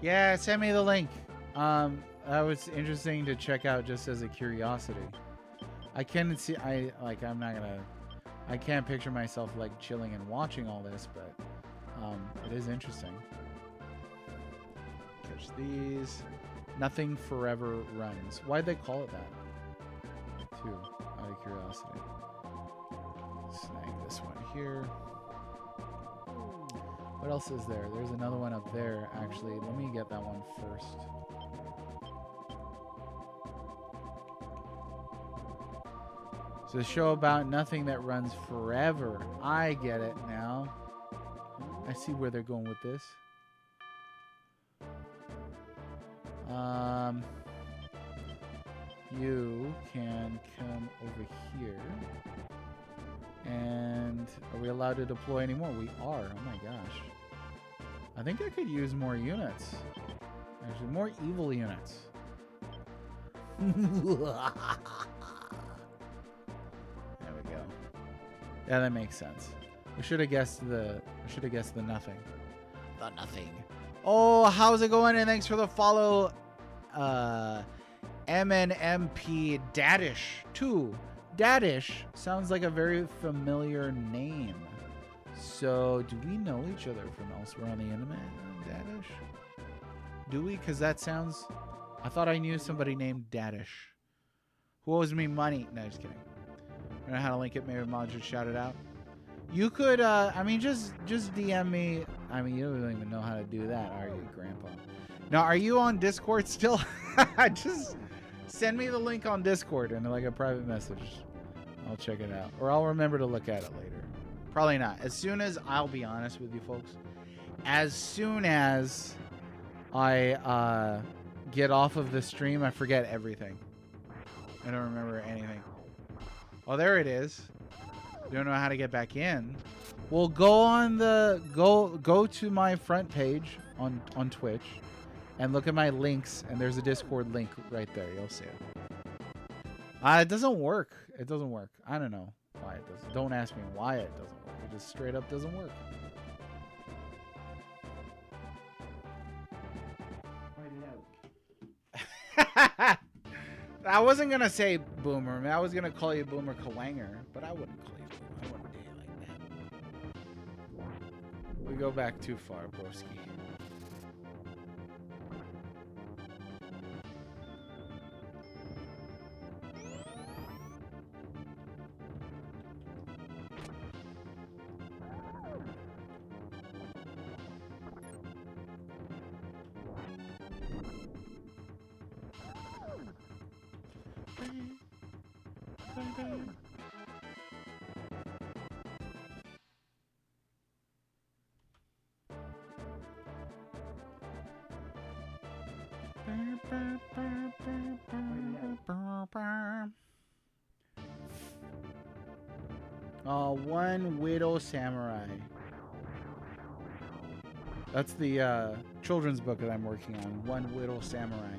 Yeah, send me the link. That was interesting to check out just as a curiosity. I can't see. I'm not gonna. I can't picture myself like chilling and watching all this, but it is interesting. Catch these. Nothing forever runs. Why'd they call it that? Too, out of curiosity. Snag this one here. What else is there? There's another one up there, actually. Let me get that one first. It's a show about nothing that runs forever. I get it now. I see where they're going with this. You can come over here. And are we allowed to deploy anymore? We are. Oh my gosh. I think I could use more units. Actually, more evil units. There we go. Yeah, that makes sense. We should have guessed the nothing. The nothing. Oh, how's it going? And thanks for the follow. MNMP Dadish 2. Dadish sounds like a very familiar name. So, do we know each other from elsewhere on the internet? Dadish? Do we? Because that sounds... I thought I knew somebody named Dadish. Who owes me money? No, just kidding. I don't know how to link it. Maybe Mom just shout it out. You could, I mean, just DM me. I mean, you don't even know how to do that, are you, Grandpa? Now, are you on Discord still? Just send me the link on Discord and like a private message. I'll check it out. Or I'll remember to look at it later. Probably not. As soon as, I'll be honest with you folks, as soon as I get off of the stream, I forget everything. I don't remember anything. Oh, there it is. Don't know how to get back in. Well, go on the go to my front page on Twitch and look at my links, and there's a Discord link right there. You'll see it. It doesn't work. It doesn't work. I don't know why it doesn't. Don't ask me why it doesn't work. It just straight up doesn't work. I wasn't gonna say Boomer. I mean, I was gonna call you Boomer Kawanger, but I wouldn't call you Boomer. I wouldn't do you like that. We go back too far, broski. One Widow Samurai. That's the children's book that I'm working on. One Widow Samurai.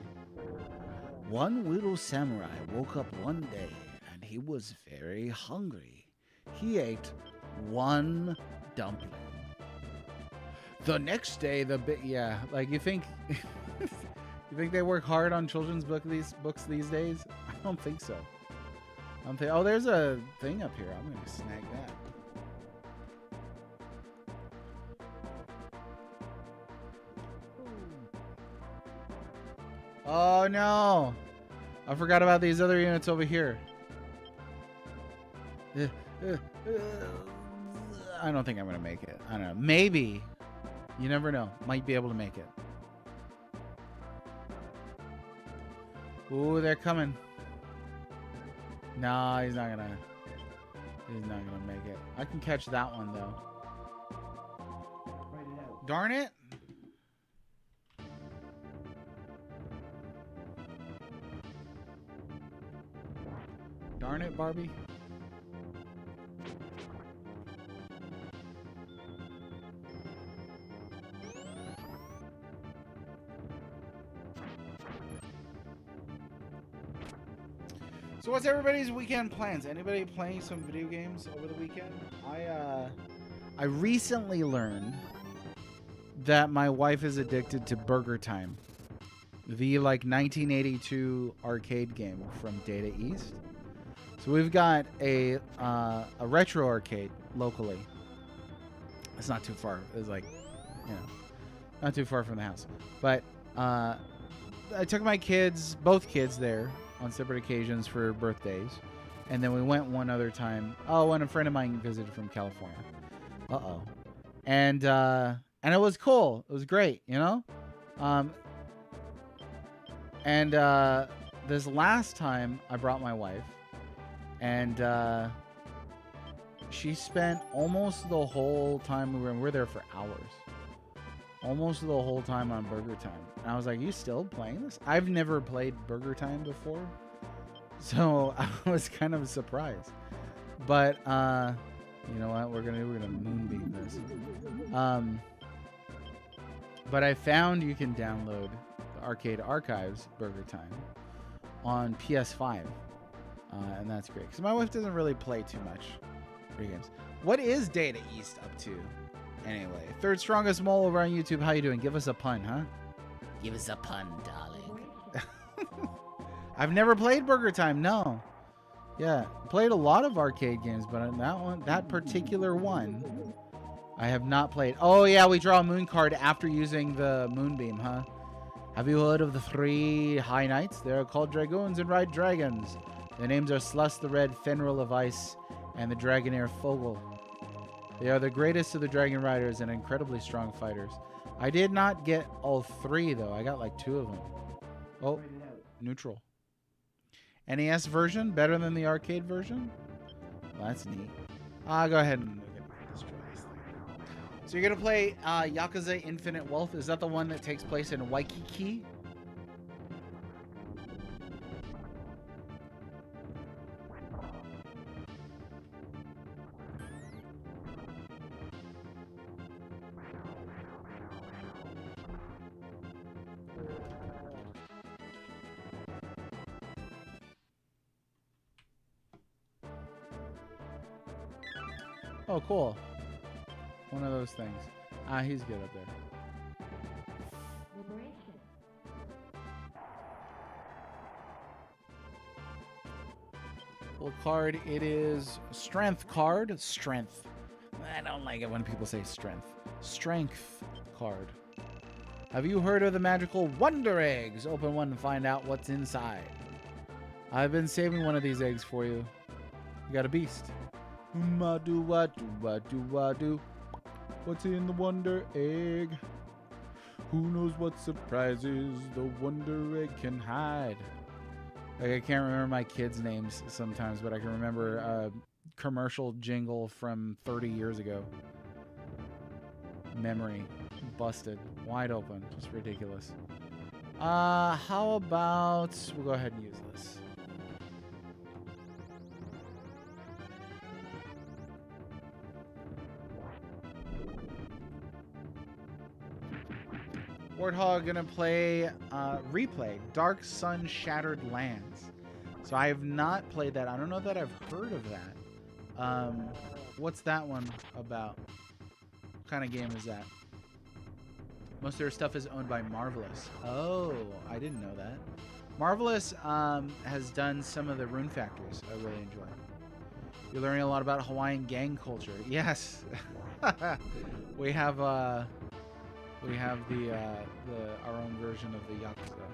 One Widow Samurai woke up one day and he was very hungry. He ate one dumpling. The next day, yeah, like you think you think they work hard on children's books these days? I don't think so. Oh, there's a thing up here. I'm gonna snag that. Oh no! I forgot about these other units over here. I don't think I'm gonna make it. I don't know. Maybe. You never know. Might be able to make it. Ooh, they're coming. No, he's not gonna. He's not gonna make it. I can catch that one though. Darn it! Darn it, Barbie. So what's everybody's weekend plans? Anybody playing some video games over the weekend? I recently learned that my wife is addicted to Burger Time, the like 1982 arcade game from Data East. So we've got a retro arcade locally. It's not too far. It's like, you know, not too far from the house. But I took my kids, both kids there on separate occasions for birthdays. And then we went one other time. Oh, when a friend of mine visited from California. Uh-oh. And it was cool. It was great, you know? This last time I brought my wife, and she spent almost the whole time we were there for hours. Almost the whole time on Burger Time. And I was like, you still playing this? I've never played Burger Time before. So I was kind of surprised. But you know what? We're gonna moonbeam this. But I found you can download the Arcade Archives Burger Time on PS5. And that's great. Because my wife doesn't really play too much video games. What is Data East up to? Anyway, third strongest mole over on YouTube. How you doing? Give us a pun, huh? Give us a pun, darling. I've never played Burger Time, no. Yeah, played a lot of arcade games, but that particular one, I have not played. Oh yeah, we draw a moon card after using the moonbeam, huh? Have you heard of the 3 High Knights? They're called Dragoons and ride dragons. Their names are Slus the Red, Fenrir of Ice, and the Dragonair Fogel. They are the greatest of the Dragon Riders and incredibly strong fighters. I did not get all 3, though. I got like 2 of them. Oh, neutral. NES version? Better than the arcade version? Well, that's neat. Go ahead and destroy this thing. So you're going to play Yakuza Infinite Wealth. Is that the one that takes place in Waikiki? Oh, cool. One of those things. He's good up there. Full card. It is strength card. Strength. I don't like it when people say strength. Strength card. Have you heard of the magical Wonder Eggs? Open one and find out what's inside. I've been saving one of these eggs for you. You got a beast. Do. What's in the Wonder Egg? Who knows what surprises the Wonder Egg can hide? Like, I can't remember my kids' names sometimes, but I can remember a commercial jingle from 30 years ago. Memory busted. Wide open. Just ridiculous. How about we'll go ahead and use this. Warthog gonna play replay Dark Sun Shattered Lands. So I have not played that. I don't know that I've heard of that. What's that one about? What kind of game is that? Most of their stuff is owned by Marvelous. Oh, I didn't know that. Marvelous has done some of the Rune Factories I really enjoy. You're learning a lot about Hawaiian gang culture. Yes. we have our own version of the Yakuza.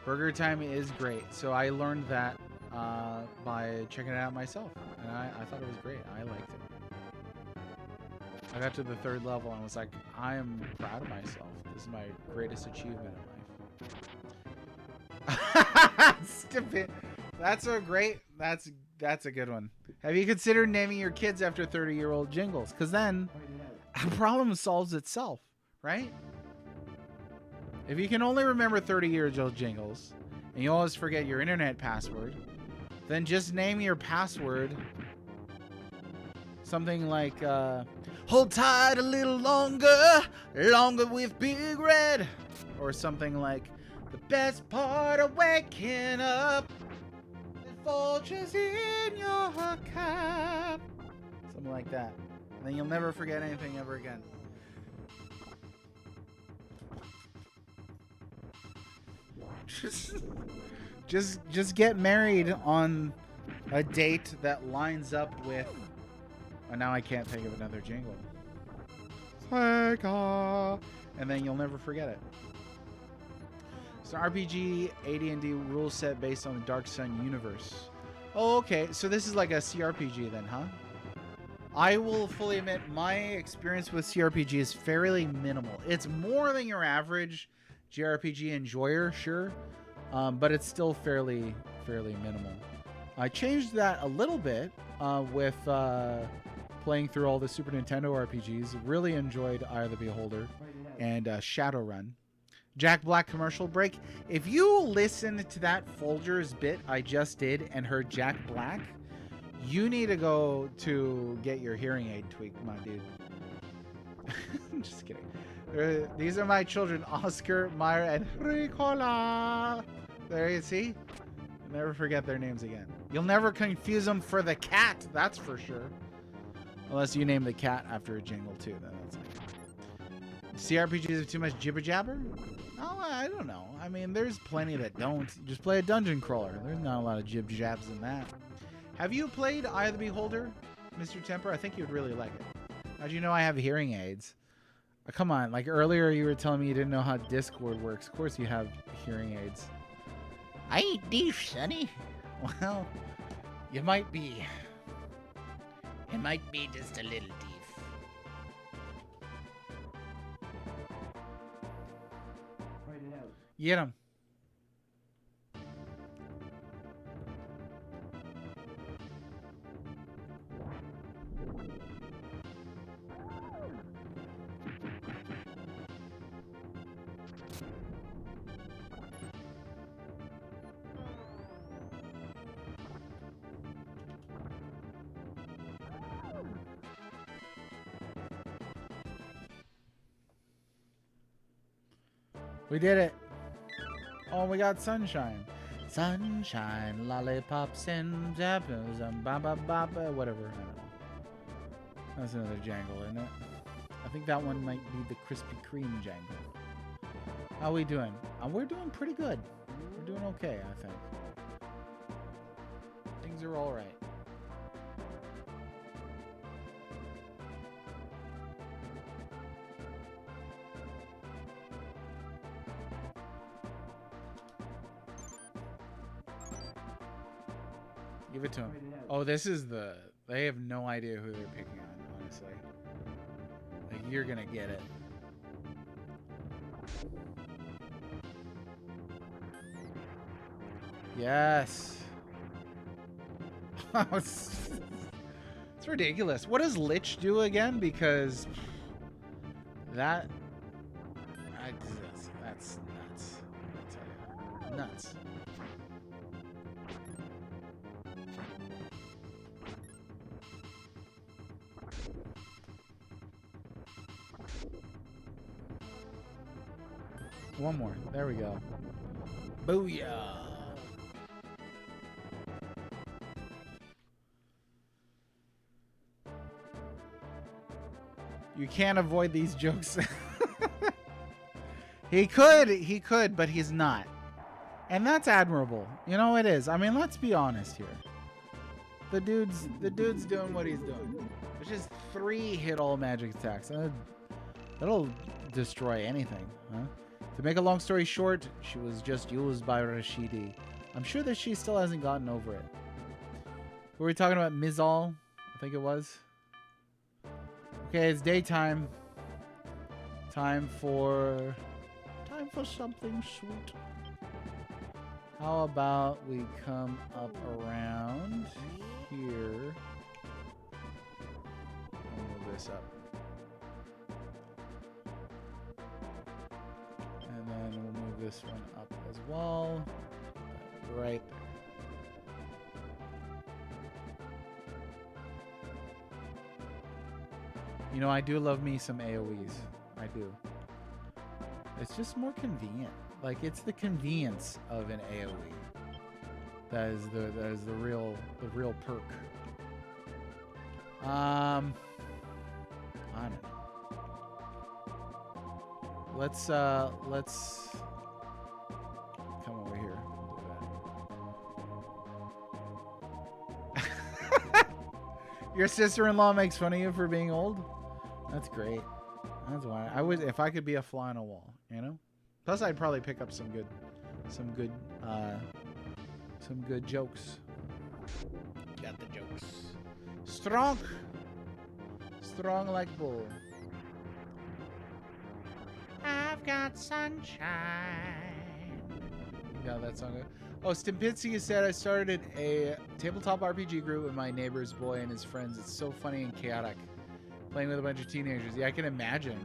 Burger Time is great. So I learned that by checking it out myself, and I thought it was great. I liked it. I got to the 3rd level and was like, I am proud of myself. This is my greatest achievement in life. Stupid. That's a great. That's a good one. Have you considered naming your kids after 30-year-old jingles? Because then the problem solves itself, right? If you can only remember 30-year-old jingles and you always forget your internet password, then just name your password something like hold tight a little longer, longer with Big Red, or something like the best part of waking up, the vultures in your cap, something like that, and then you'll never forget anything ever again. Just get married on a date that lines up with. Oh, now I can't think of another jingle. And then you'll never forget it. It's an RPG AD&D rule set based on the Dark Sun universe. Oh, okay. So this is like a CRPG then, huh? I will fully admit my experience with CRPG is fairly minimal. It's more than your average JRPG enjoyer, sure, but it's still fairly minimal. I changed that a little bit with playing through all the Super Nintendo RPGs. Really enjoyed Eye of the Beholder and Shadowrun. Jack Black commercial break. If you listened to that Folgers bit I just did and heard Jack Black, you need to go to get your hearing aid tweaked, my dude. I'm just kidding. These are my children, Oscar, Myra, and Ricola. There you see. You'll never forget their names again. You'll never confuse them for the cat, that's for sure. Unless you name the cat after a jingle too, then that's like. CRPGs have too much jibber jabber? Oh, I don't know. I mean, there's plenty that don't. Just play a dungeon crawler. There's not a lot of jib jabs in that. Have you played Eye of the Beholder, Mr. Temper? I think you'd really like it. How'd you know I have hearing aids? Come on, like earlier you were telling me you didn't know how Discord works. Of course you have hearing aids. I ain't deaf, sonny. Well, you might be. It might be just a little deaf. Get him. We did it. Oh, we got sunshine. Sunshine, lollipops, and zappers, and whatever. I don't know. That's another jangle, isn't it? I think that one might be the Krispy Kreme jangle. How we doing? We're doing pretty good. We're doing okay, I think. Things are all right. Give it to him. Oh, this is the... They have no idea who they're picking on, honestly. Like, you're gonna get it. Yes. It's ridiculous. What does Lich do again? Because... That's nuts. I tell you. Nuts. One more. There we go. Booyah. You can't avoid these jokes. He could, but he's not. And that's admirable. You know it is. I mean, let's be honest here. The dude's doing what he's doing. It's just 3 hit all magic attacks. That'll destroy anything, huh? To make a long story short, she was just used by Rashidi. I'm sure that she still hasn't gotten over it. Were we talking about Mizal? I think it was. Okay, it's daytime. Time for something sweet. How about we come up around here? I'll move this up. And then we'll move this one up as well. Right there. You know, I do love me some AoEs. I do. It's just more convenient. Like, it's the convenience of an AoE. That is the real perk. I don't know. Let's come over here. Do that. Your sister-in-law makes fun of you for being old? That's great. That's why I would, if I could be a fly on a wall, you know? Plus I'd probably pick up some good jokes. Got the jokes. Strong like bull. I've got sunshine. You got that song? Oh, Stimpitsky said I started a tabletop RPG group with my neighbor's boy and his friends. It's so funny and chaotic. Playing with a bunch of teenagers. Yeah, I can imagine.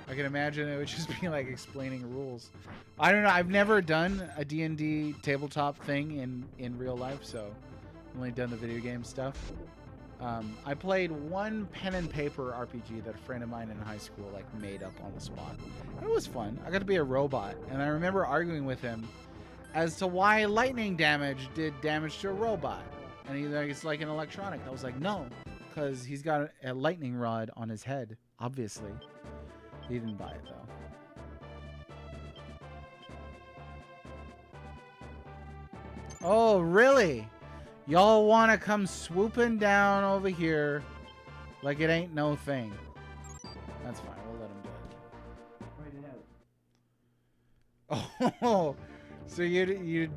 I can imagine it would just be like explaining rules. I don't know. I've never done a D&D tabletop thing in real life, so I've only done the video game stuff. I played one pen and paper RPG that a friend of mine in high school like made up on the spot. It was fun. I got to be a robot, and I remember arguing with him as to why lightning damage did damage to a robot. And he's like, it's like an electronic. I was like, no, because he's got a lightning rod on his head, obviously. He didn't buy it, though. Oh, really? Y'all want to come swooping down over here like it ain't no thing. That's fine. We'll let him do it. Write it out. Oh, so you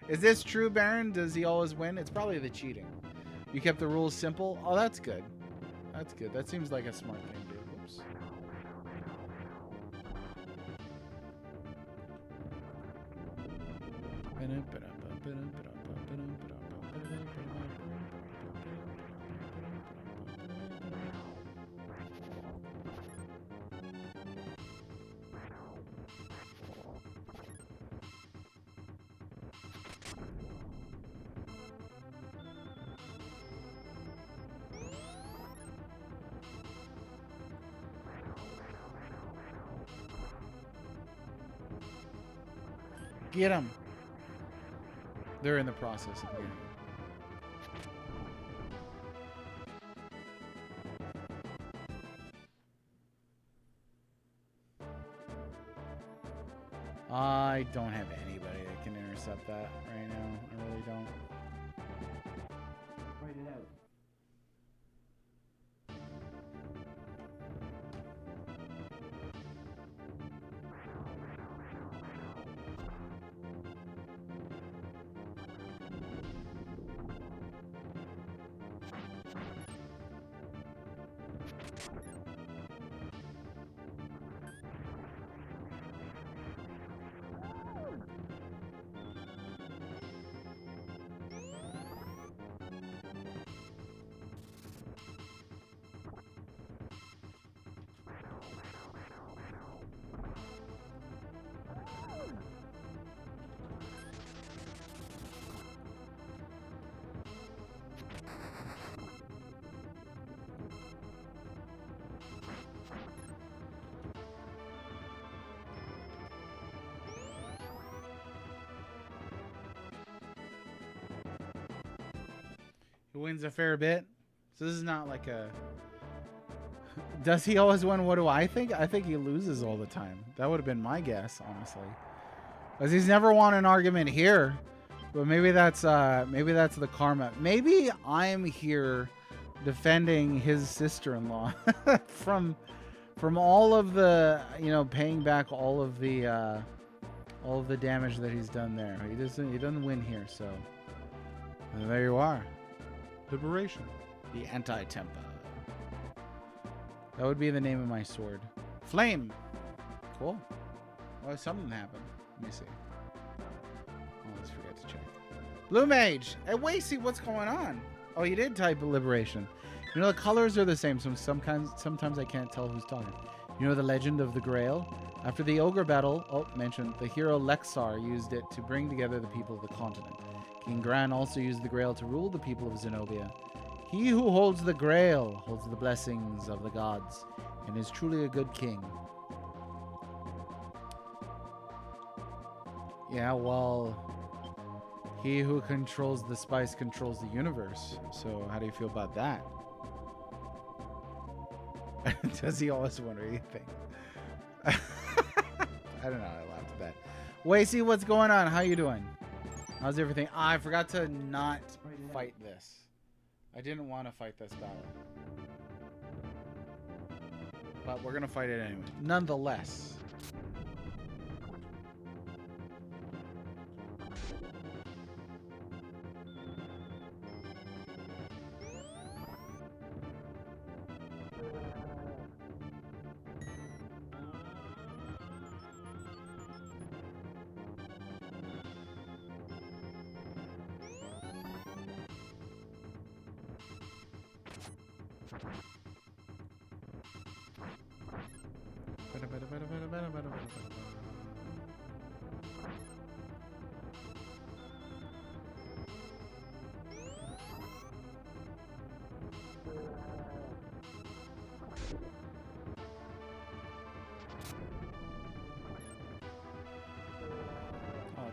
is this true, Baron? Does he always win? It's probably the cheating. You kept the rules simple? Oh, that's good. That's good. That seems like a smart thing to do. Oops. Get them. They're in the process of getting them. I don't have anybody that can intercept that right now. I really don't. Write it out. He wins a fair bit. So this is not like a... Does he always win? What do I think? I think he loses all the time. That would have been my guess, honestly. Because he's never won an argument here. But maybe that's the karma. Maybe I'm here defending his sister-in-law from all of the, you know, paying back all of the all of the damage that he's done there. He doesn't win here, so and there you are. Liberation. The anti-tempo. That would be the name of my sword. Flame. Cool. Well, something happened. Let me see. Oh, let's forget to check. Blue Mage. Hey, wait, see what's going on. Oh, you did type Liberation. You know, the colors are the same, so sometimes I can't tell who's talking. You know the legend of the Grail? After the Ogre battle, mentioned, the hero Lexar used it to bring together the people of the continent. King Gran also used the Grail to rule the people of Zenobia. He who holds the Grail holds the blessings of the gods and is truly a good king. Yeah, well, he who controls the spice controls the universe. So how do you feel about that? Does he always wonder anything? I don't know. I laughed at that. Wacy, what's going on? How you doing? How's everything? I forgot to not fight this. I didn't want to fight this battle. But we're going to fight it anyway. Nonetheless.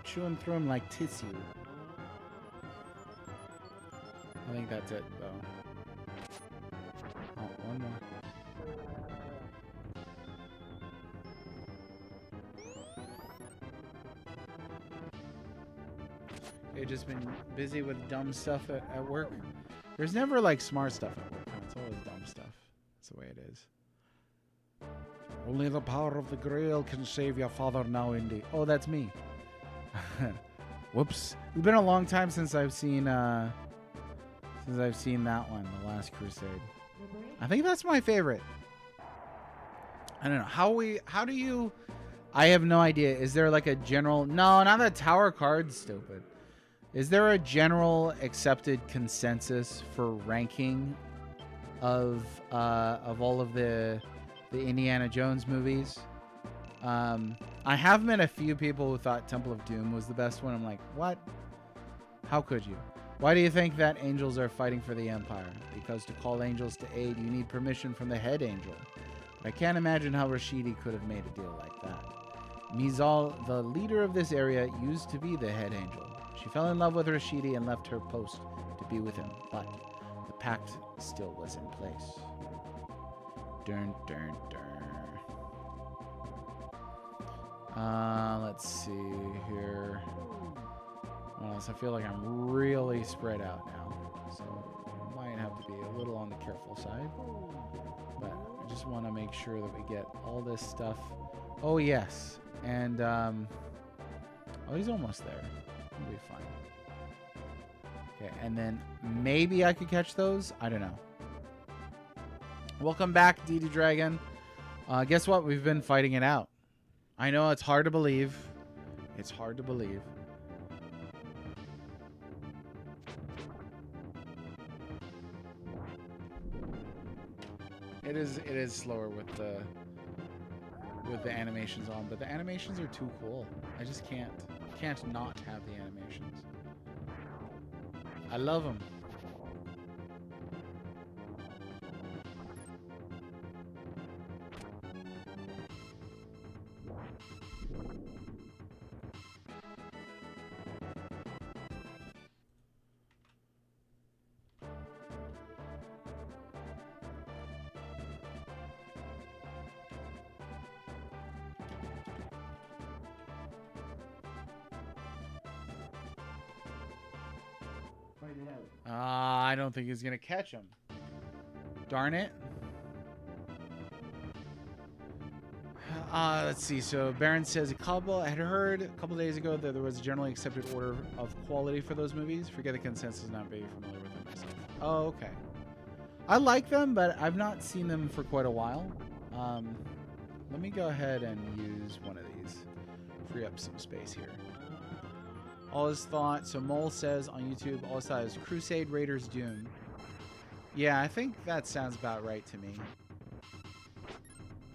Chewing through him like tissue. I think that's it, though. Oh, one more. Okay, just been busy with dumb stuff at work. There's never like smart stuff at work. It's always dumb stuff. That's the way it is. Only the power of the Grail can save your father now, Indy. Oh, that's me. Whoops. It's been a long time since I've seen that one, The Last Crusade. I think that's my favorite. I don't know. How do you I have no idea. Is there like a general No, not that tower card's stupid. Is there a general accepted consensus for ranking of all of the Indiana Jones movies? I have met a few people who thought Temple of Doom was the best one. I'm like, what? How could you? Why do you think that angels are fighting for the Empire? Because to call angels to aid, you need permission from the head angel. But I can't imagine how Rashidi could have made a deal like that. Mizal, the leader of this area, used to be the head angel. She fell in love with Rashidi and left her post to be with him, but the pact still was in place. Dun, dun, dun. Let's see here. What else? I feel like I'm really spread out now, so I might have to be a little on the careful side. But I just want to make sure that we get all this stuff. Oh yes, and oh, he's almost there. We'll be fine. Okay, and then maybe I could catch those. I don't know. Welcome back, DD Dragon. Guess what? We've been fighting it out. I know it's hard to believe. It's hard to believe. It is slower with the animations on, but the animations are too cool. I just can't not have the animations. I love them. I don't think he's gonna catch him. Darn it. Let's see. So Baron says I had heard a couple days ago that there was a generally accepted order of quality for those movies. Forget the consensus. Not very familiar with them myself. Oh, okay. I like them, but I've not seen them for quite a while. Let me go ahead and use one of these. Free up some space here. All his thought. So Mole says on YouTube, all his thought is Crusade Raiders Doom. Yeah, I think that sounds about right to me.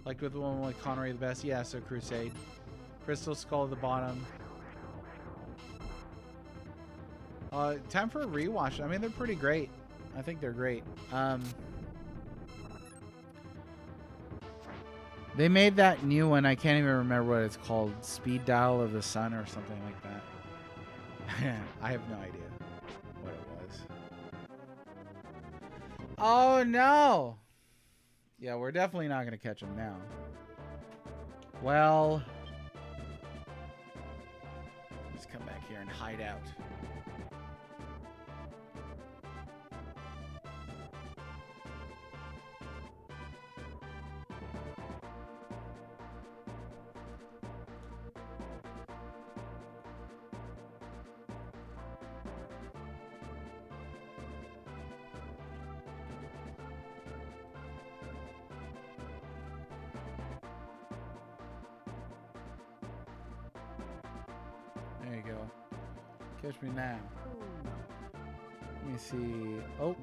Like with the one with Connery the best. Yeah, so Crusade. Crystal Skull at the bottom. Time for a rewatch. I mean, they're pretty great. I think they're great. They made that new one. I can't even remember what it's called. Speed Dial of the Sun or something like that. I have no idea what it was. Oh, no. Yeah, we're definitely not going to catch him now. Well, let's come back here and hide out. There you go. Catch me now. Let me see. Oh,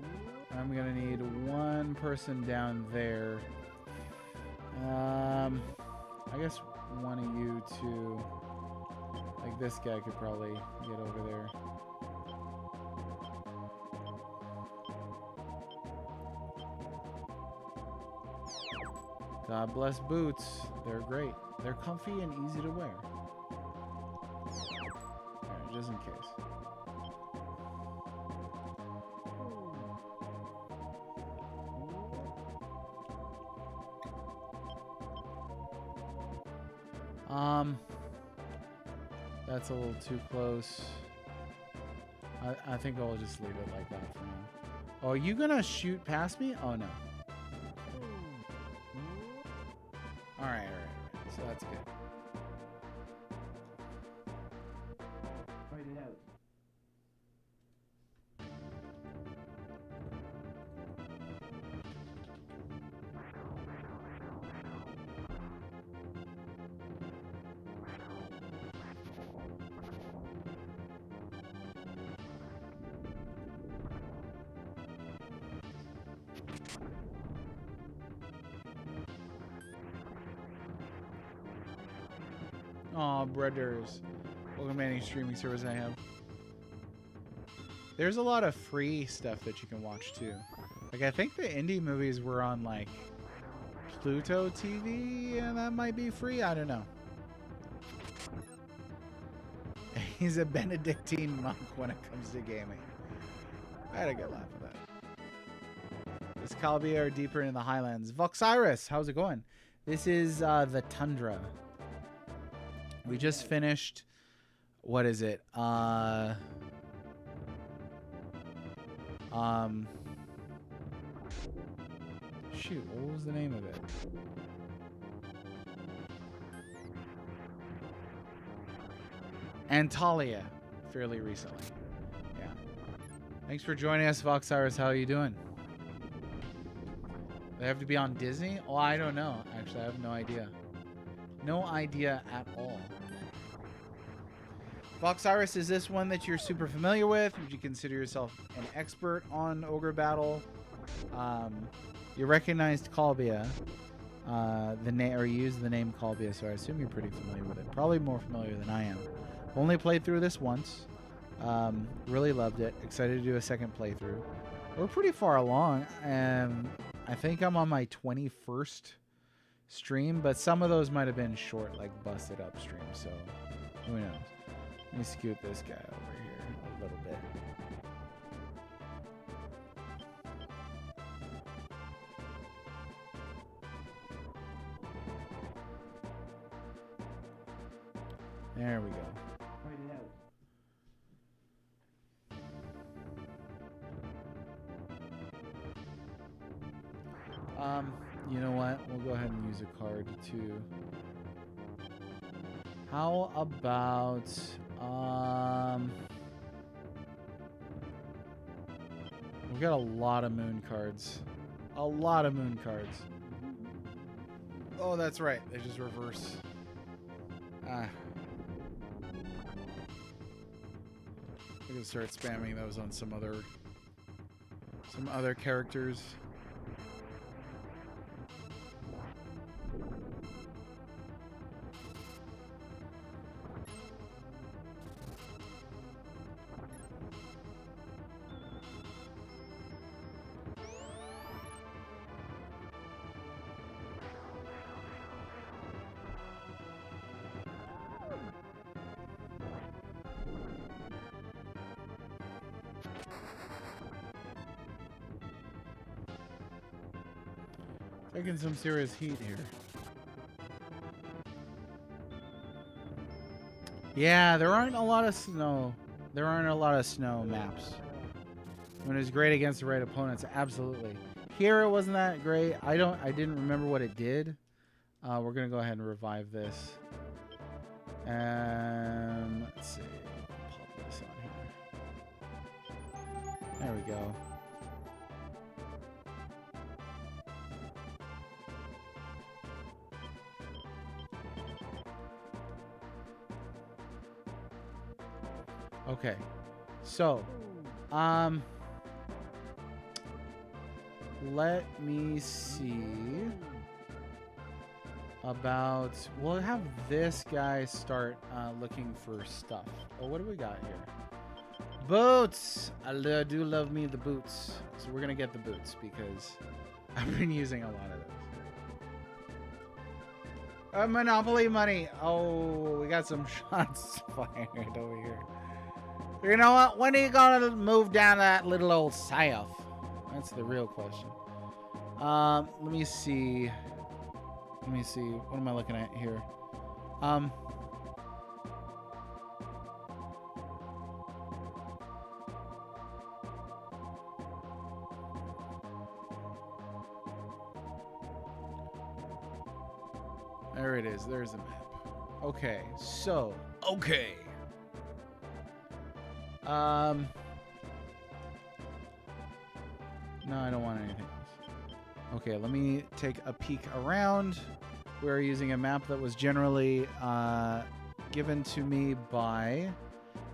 I'm gonna need one person down there. I guess one of you two. Like this guy could probably get over there. God bless boots. They're great. They're comfy and easy to wear. Alright, just in case. That's a little too close. I think I'll just leave it like that for now. Oh, are you gonna shoot past me? Oh no. Alright. So that's good. Write it out. Aw, brothers. Welcome to any streaming service I have. There's a lot of free stuff that you can watch too. Like, I think the indie movies were on, like, Pluto TV, and that might be free. I don't know. He's a Benedictine monk when it comes to gaming. I had a good laugh at that. This Calbia are deeper in the highlands. Voxiris, how's it going? This is the Tundra. We just finished, what is it? Shoot, what was the name of it? Antalya, fairly recently. Yeah. Thanks for joining us, Voxiris. How are you doing? They have to be on Disney? Oh, I don't know. Actually, I have no idea. No idea at all. Voxiris, is this one that you're super familiar with? Would you consider yourself an expert on Ogre Battle? You recognized Calbia, or you used the name Calbia, so I assume you're pretty familiar with it. Probably more familiar than I am. Only played through this once. Really loved it. Excited to do a second playthrough. We're pretty far along, and I think I'm on my 21st stream, but some of those might have been short, like busted up streams, so who knows. Let me scoot this guy over here a little bit. There we go. You know what? We'll go ahead and use a card too. How about we got a lot of moon cards. A lot of moon cards. Oh, that's right. They just reverse. Ah. We can start spamming those on some other characters. Taking some serious heat here. Yeah, there aren't a lot of snow. There aren't a lot of snow maps. When it was great against the right opponents, absolutely. Here it wasn't that great. I didn't remember what it did. We're gonna go ahead and revive this. Let's see. Pop this on here. There we go. Okay, so, let me see about, we'll have this guy start looking for stuff. Oh, what do we got here? Boots! I do love me the boots. So we're gonna get the boots because I've been using a lot of those. Monopoly money! Oh, we got some shots fired over here. You know what? When are you gonna move down that little old south? That's the real question. Let me see. What am I looking at here? There it is. There's a map. Okay, so okay. No, I don't want anything else. Okay, let me take a peek around. We're using a map that was generally given to me by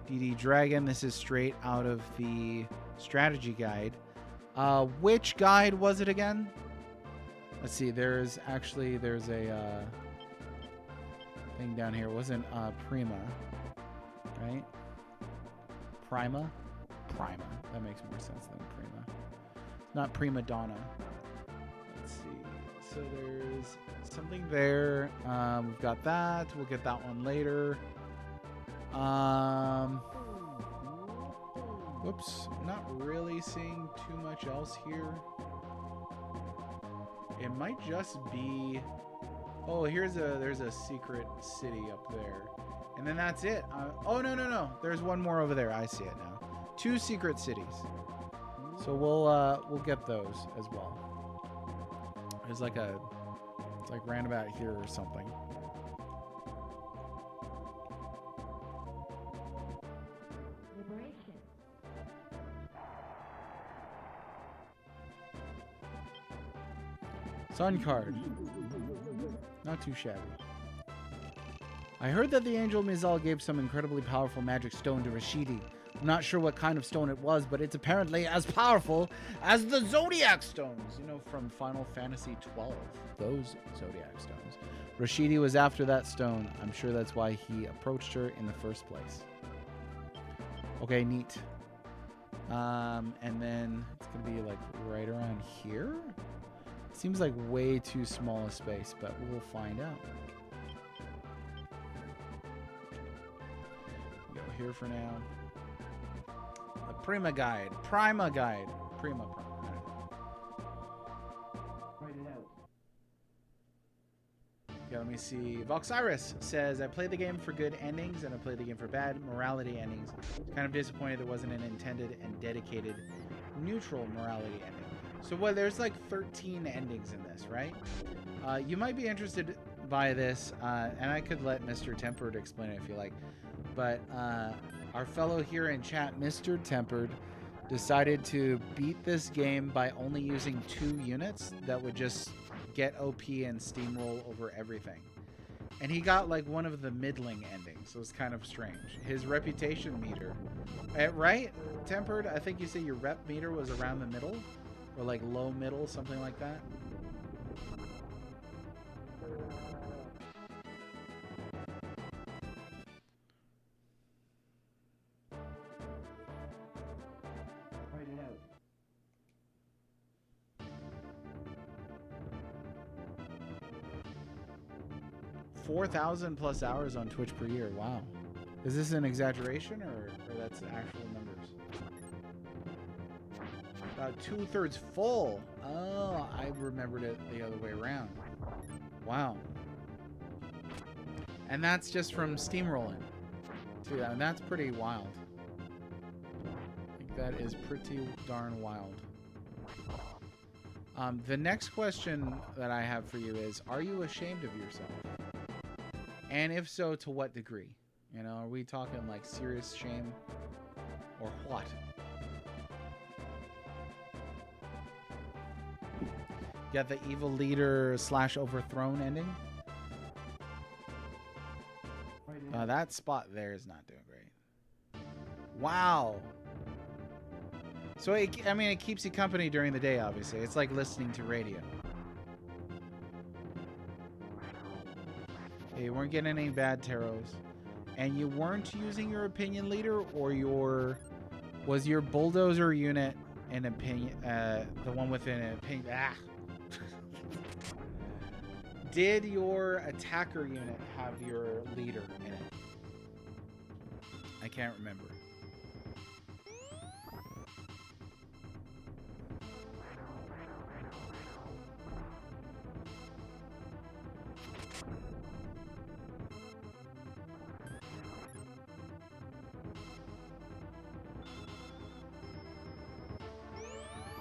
DD Dragon. This is straight out of the strategy guide. Which guide was it again? Let's see. There's a thing down here. It wasn't Prima, right? Prima? That makes more sense than Prima. Not Prima Donna. Let's see. So there's something there. We've got that. We'll get that one later. Whoops. Not really seeing too much else here. It might just be... Oh, there's a secret city up there. And then that's it. Oh, no. There's one more over there. I see it now. 2 secret cities. So we'll get those as well. There's like it's like roundabout here or something. Sun card. Not too shabby. I heard that the Angel Mizal gave some incredibly powerful magic stone to Rashidi. I'm not sure what kind of stone it was, but it's apparently as powerful as the Zodiac Stones. You know, from Final Fantasy XII. Those Zodiac Stones. Rashidi was after that stone. I'm sure that's why he approached her in the first place. Okay, neat. And then it's going to be like right around here? Seems like way too small a space, but we'll find out. Go here for now. The Prima guide. Prima guide. Prima. Write it out. Yeah, let me see. Voxiris says, I played the game for good endings and I played the game for bad morality endings. Kind of disappointed there wasn't an intended and dedicated neutral morality ending. So there's like 13 endings in this, right? You might be interested by this, and I could let Mr. Tempered explain it if you like, but our fellow here in chat, Mr. Tempered, decided to beat this game by only using 2 units that would just get OP and steamroll over everything. And he got like one of the middling endings, so it's kind of strange. His reputation meter, right? Tempered, I think you said your rep meter was around the middle, or like low middle, something like that. Write it out. 4,000 plus hours on Twitch per year. Wow. Is this an exaggeration or that's actual numbers? About 2/3 full. Oh, I remembered it the other way around. Wow. And that's just from steamrolling. Too. And that's pretty wild. I think that is pretty darn wild. The next question that I have for you is, are you ashamed of yourself? And if so, to what degree? You know, are we talking like serious shame or what? Got the evil leader / overthrown ending? That spot there is not doing great. Wow. So, I mean, it keeps you company during the day, obviously. It's like listening to radio. You weren't getting any bad tarots. And you weren't using your opinion leader or was your bulldozer unit an opinion, the one with an opinion, Did your attacker unit have your leader in it? I can't remember.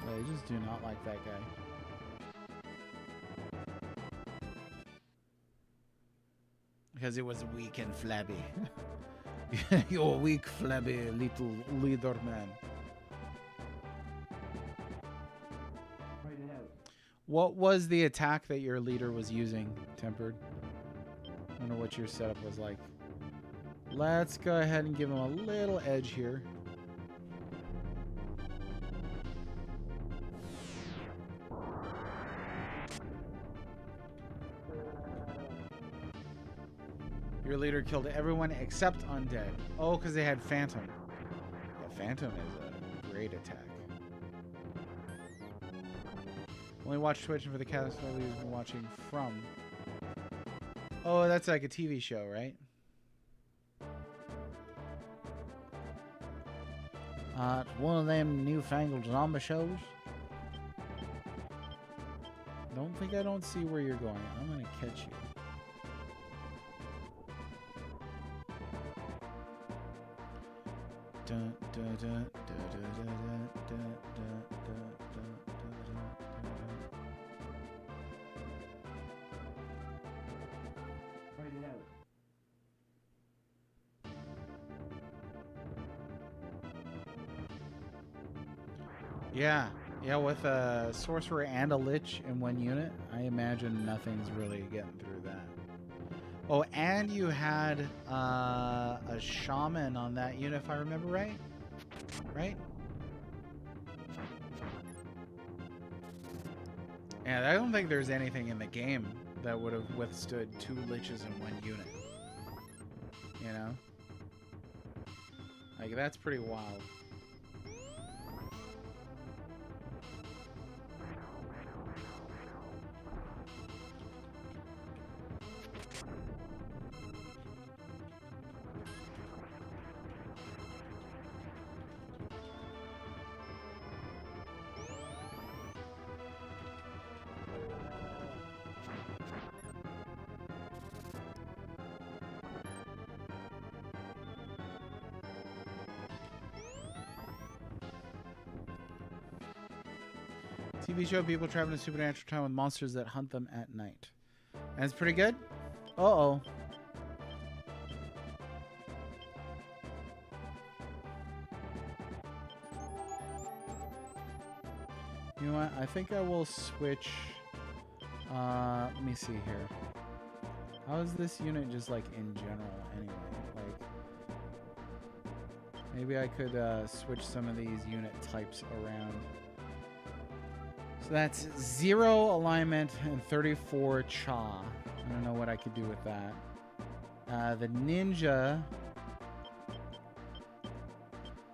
I just do not like that guy. Because it was weak and flabby. You're weak, flabby, little leader man. What was the attack that your leader was using, Tempered? I wonder what your setup was like. Let's go ahead and give him a little edge here. Your leader killed everyone except undead. Oh, because they had Phantom. Yeah, Phantom is a great attack. Only watch Twitch and for the cast who's been watching from. Oh, that's like a TV show, right? It's one of them newfangled zombie shows. I don't see where you're going. I'm gonna catch you. Yeah, with a sorcerer and a lich in one unit, I imagine nothing's really getting through that. Oh, and you had a shaman on that unit, if I remember right? Right? Yeah, I don't think there's anything in the game that would have withstood 2 liches in one unit. You know? Like, that's pretty wild. TV show, people travel in supernatural time with monsters that hunt them at night. And it's pretty good. Uh-oh. You know what? I think I will switch. Let me see here. How is this unit just like in general anyway? Like, maybe I could switch some of these unit types around. So that's 0 alignment and 34 cha. I don't know what I could do with that. The ninja.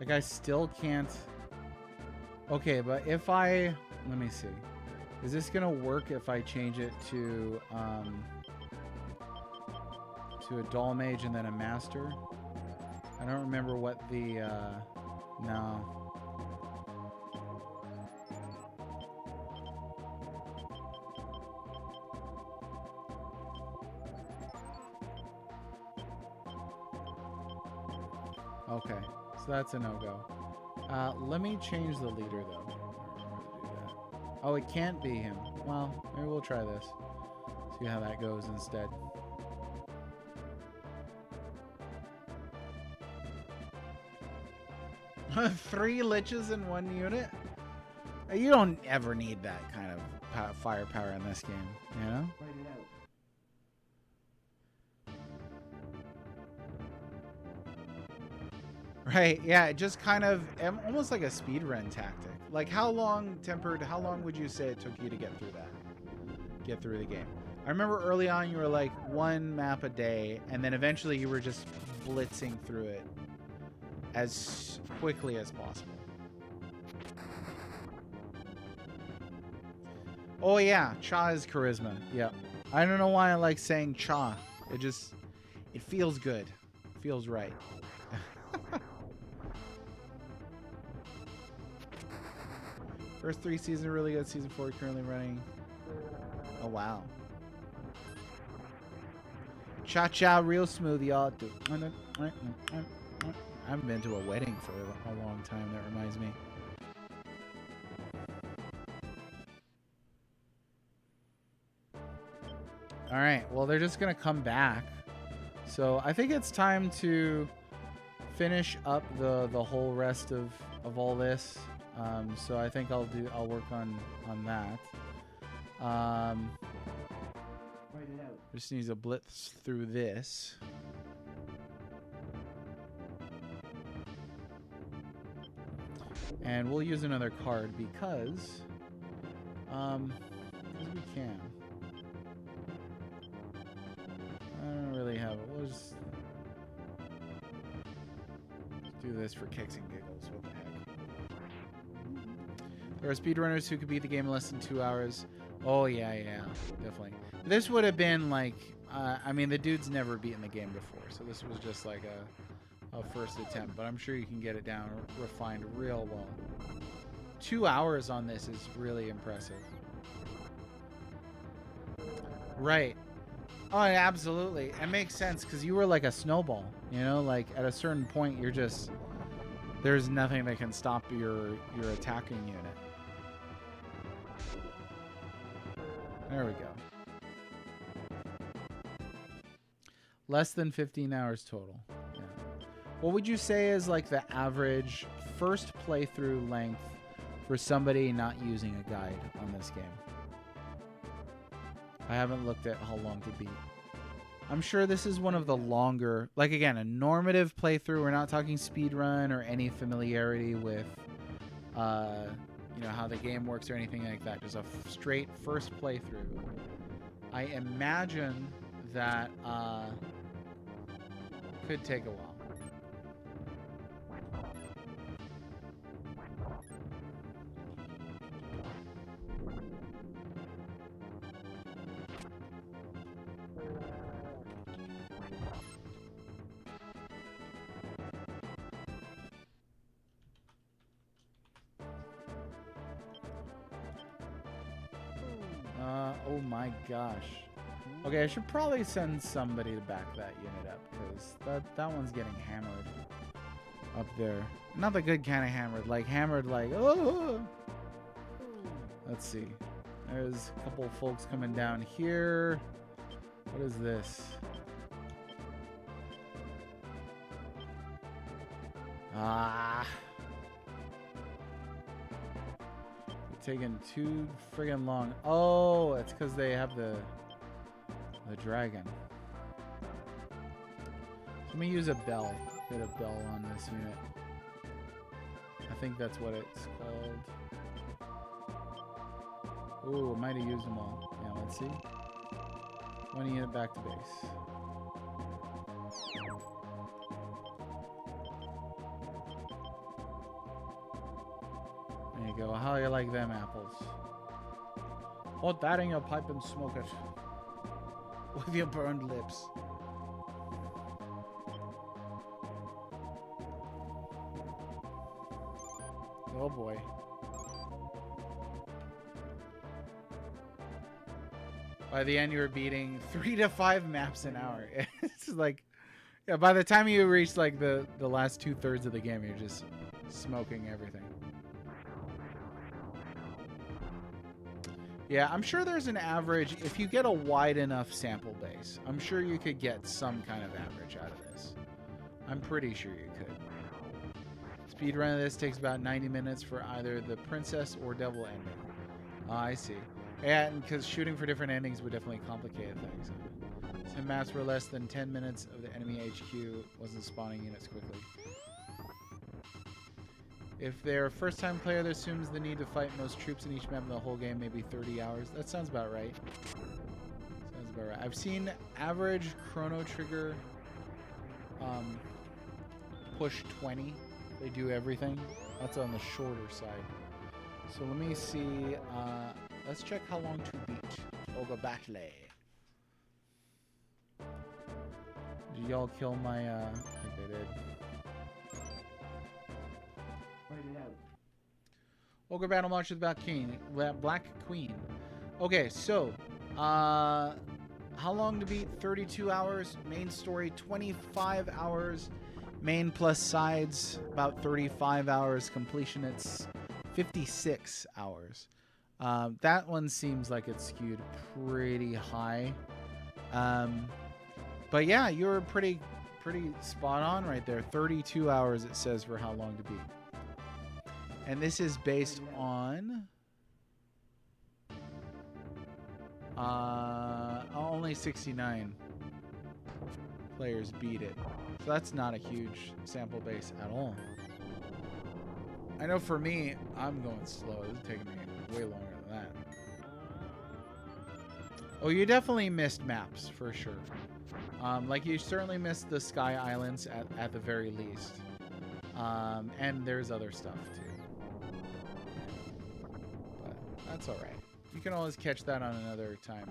Like, I still can't. Okay, but if I, let me see. Is this gonna work if I change it to a doll mage and then a master? I don't remember what the no. Okay, so that's a no-go. Let me change the leader though. Oh, it can't be him. Well, maybe we'll try this. See how that goes instead. Three liches in one unit? You don't ever need that kind of firepower in this game, you know? Right, yeah, it just kind of almost like a speedrun tactic. Like, how long would you say it took you to get through that? Get through the game? I remember early on you were like 1 map a day, and then eventually you were just blitzing through it as quickly as possible. Oh yeah, cha is charisma. Yep. I don't know why I like saying cha. It feels good. It feels right. First 3 seasons are really good. Season 4 currently running. Oh, wow. Cha-cha real smooth, y'all. I haven't been to a wedding for a long time. That reminds me. All right. Well, they're just going to come back. So I think it's time to finish up the whole rest of all this. So I think I'll work on that. Just needs a blitz through this. And we'll use another card because we can. I don't really have it. We'll just do this for kicks and giggles. What the heck? There are speedrunners who could beat the game in less than 2 hours. Oh, yeah, definitely. This would have been like, I mean, the dude's never beaten the game before, so this was just like a first attempt, but I'm sure you can get it down refined real well. 2 hours on this is really impressive. Right. Oh, absolutely. It makes sense because you were like a snowball, you know, like at a certain point, you're just, there's nothing that can stop your attacking unit. There we go. Less than 15 hours total. Yeah. What would you say is like the average first playthrough length for somebody not using a guide on this game? I haven't looked at how long to beat. I'm sure this is one of the longer, like again, a normative playthrough. We're not talking speedrun or any familiarity with you know, how the game works or anything like that. Just a straight first playthrough. I imagine that could take a while. Oh my gosh. Okay, I should probably send somebody to back that unit up because that one's getting hammered up there. Not the good kind of hammered, like oh. Let's see. There's a couple folks coming down here. What is this? Ah. It's taking too friggin' long. Oh, it's because they have the dragon. Let me use a bell. Get a bell on this unit. I think that's what it's called. Ooh, I might have used them all. Yeah, let's see. 1 unit back to base. There you go. How you like them apples? Put that in your pipe and smoke it. With your burned lips. Oh boy. By the end, you were beating 3 to 5 maps an hour. It's like, yeah, by the time you reach like the last 2/3 of the game, you're just smoking everything. Yeah, I'm sure there's an average. If you get a wide enough sample base, I'm sure you could get some kind of average out of this. I'm pretty sure you could. Speedrun of this takes about 90 minutes for either the princess or devil ending. I see. Yeah, because shooting for different endings would definitely complicate things. Some maps were less than 10 minutes of the enemy HQ wasn't spawning units quickly. If they're a first-time player that assumes the need to fight most troops in each map in the whole game, maybe 30 hours. That sounds about right. Sounds about right. I've seen average Chrono Trigger push 20. They do everything. That's on the shorter side. So let me see. Let's check how long to beat Ogre Battle. Did y'all kill my? I think they did. Ogre Battle March with Black Queen. Okay, so how long to beat? 32 hours. Main story 25 hours. Main plus sides about 35 hours. Completion it's 56 hours. That one seems like it's skewed pretty high. But yeah, you're pretty spot on right there. 32 hours it says for how long to beat. And this is based on only 69 players beat it. So that's not a huge sample base at all. I know for me, I'm going slow. This is taking me way longer than that. Oh, you definitely missed maps for sure. Like you certainly missed the Sky Islands at the very least. And there's other stuff too. But that's all right. You can always catch that on another time.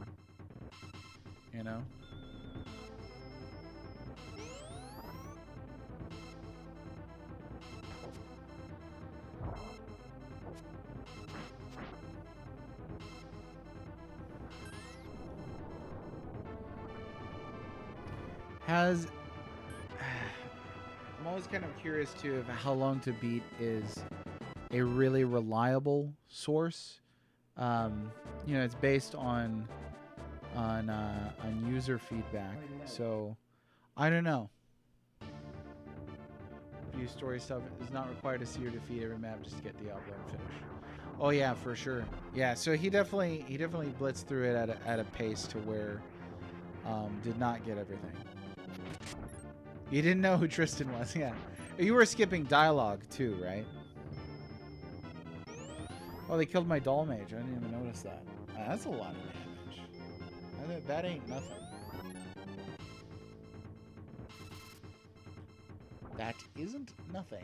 You know? I'm always kind of curious too of how long to beat is a really reliable source. You know, it's based on user feedback. So I don't know. View story stuff is not required to see or defeat every map just to get Diablo and finish. Oh yeah, for sure. Yeah, so he definitely blitzed through it at a pace to where did not get everything. You didn't know who Tristan was, yeah. You were skipping dialogue too, right? Oh, they killed my doll mage. I didn't even notice that. That's a lot of damage. That ain't nothing. That isn't nothing.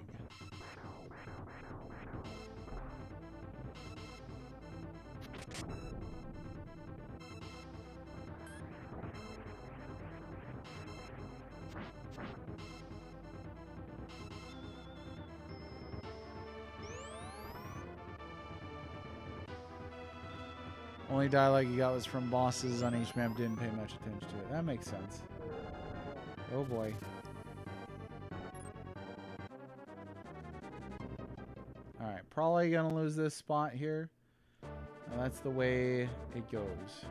Only dialogue you got was from bosses on each map. Didn't pay much attention to it. That makes sense. Oh boy. Alright, probably gonna lose this spot here. And that's the way it goes.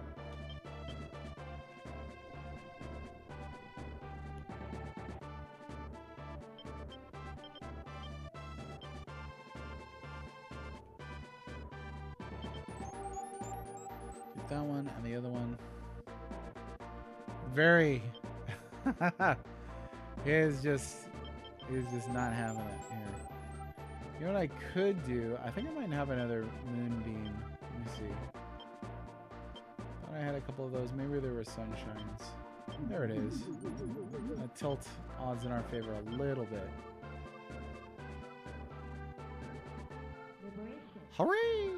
keep that one, and the other one. Very. He's just not having it here. You know what I could do? I think I might have another moonbeam. Let me see. Thought I had a couple of those. Maybe there were sunshines. There it is. Tilt odds in our favor a little bit. Hooray!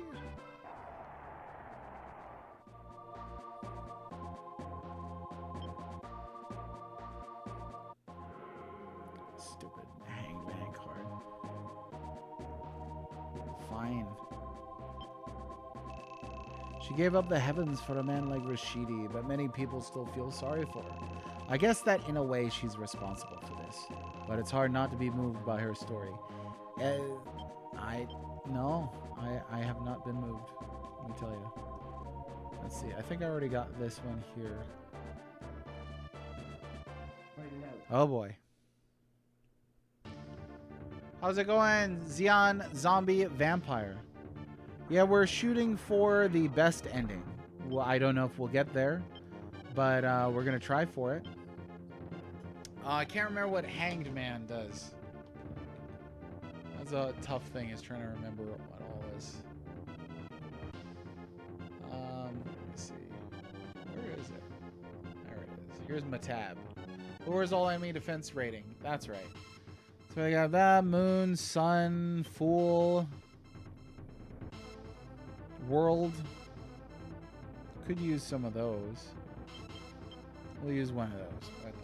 Stupid hangman card. Fine. She gave up the heavens for a man like Rashidi, but many people still feel sorry for her. I guess that in a way she's responsible for this, but it's hard not to be moved by her story. I have not been moved. Let me tell you. Let's see. I think I already got this one here. Oh boy. How's it going, Xeon Zombie Vampire? Yeah, we're shooting for the best ending. Well, I don't know if we'll get there, but we're gonna try for it. I can't remember what Hanged Man does. That's a tough thing, is trying to remember what all is. Let me see. Where is it? There it is. Here's my tab. Lowers all enemy defense rating. That's right. So I got that. Moon, Sun, Fool, World. Could use some of those. We'll use one of those. What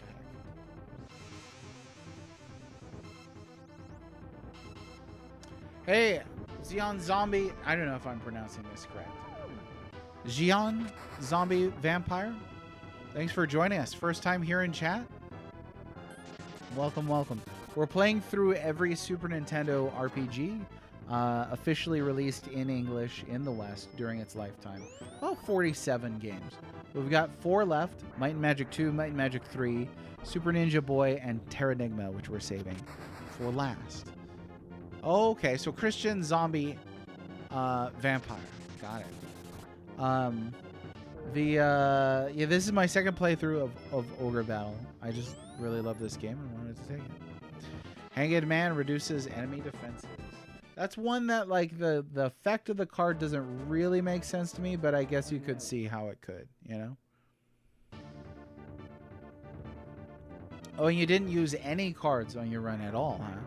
the heck? Hey, Xeon Zombie. I don't know if I'm pronouncing this correct. Xeon Zombie Vampire. Thanks for joining us. First time here in chat? Welcome, welcome. We're playing through every Super Nintendo RPG officially released in English in the West during its lifetime. About 47 games. We've got 4 left. Might and Magic 2, Might and Magic 3, Super Ninja Boy, and Terranigma, which we're saving for last. Okay, so Christian Zombie Vampire. Got it. Yeah, this is my second playthrough of Ogre Battle. I just really love this game and wanted to take it. Hanged Man reduces enemy defenses. That's one that, like, the effect of the card doesn't really make sense to me, but I guess you could see how it could, you know? Oh, and you didn't use any cards on your run at all, huh?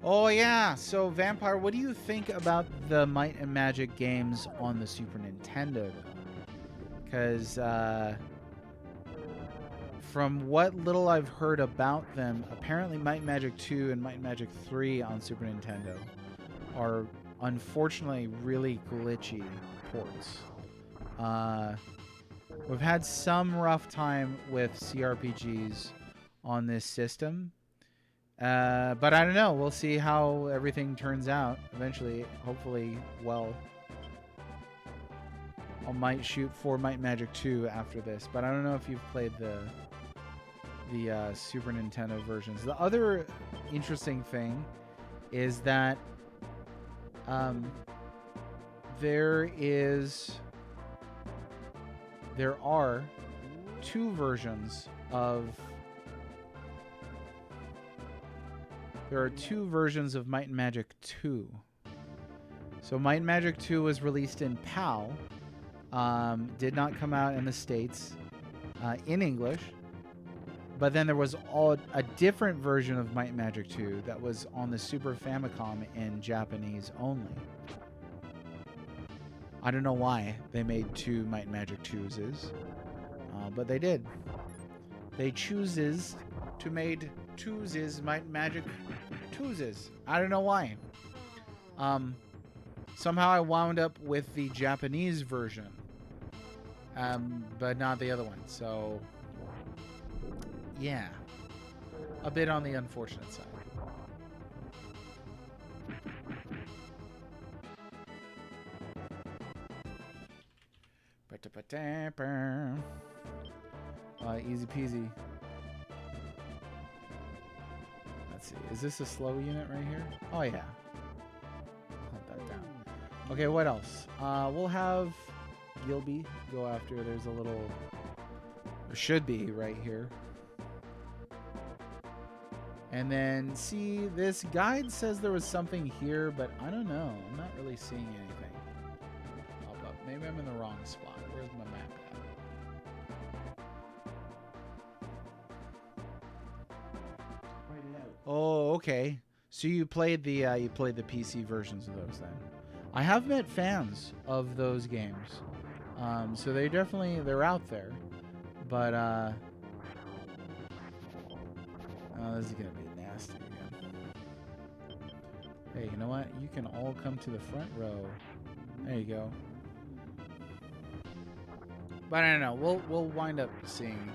Oh, yeah. So, Vampire, what do you think about the Might and Magic games on the Super Nintendo, though? Because, from what little I've heard about them, apparently Might and Magic 2 and Might and Magic 3 on Super Nintendo are, unfortunately, really glitchy ports. We've had some rough time with CRPGs on this system. But I don't know. We'll see how everything turns out. Eventually, hopefully, well. I might shoot for Might and Magic 2 after this. But I don't know if you've played the Super Nintendo versions. The other interesting thing is that there are 2 versions of Might and Magic 2. So Might and Magic 2 was released in PAL, did not come out in the States in English, but then there was a different version of Might and Magic 2 that was on the Super Famicom in Japanese only. I don't know why they made 2 Might and Magic 2s, but they did. They chooses to made 2s Might and Magic 2s. I don't know why. Somehow I wound up with the Japanese version, but not the other one. So, yeah, a bit on the unfortunate side. Easy peasy. Let's see. Is this a slow unit right here? Oh, yeah. Hunt that down. Okay, what else? We'll have Gilby go after. There's a little... There should be right here. And then, see, this guide says there was something here, but I don't know. I'm not really seeing anything pop up. Maybe I'm in the wrong spot. Where's my map at? Oh, okay. So you played the PC versions of those then. I have met fans of those games. So they're out there. But oh, this is gonna be nasty again. Hey, you know what? You can all come to the front row. There you go. But I don't know. We'll wind up seeing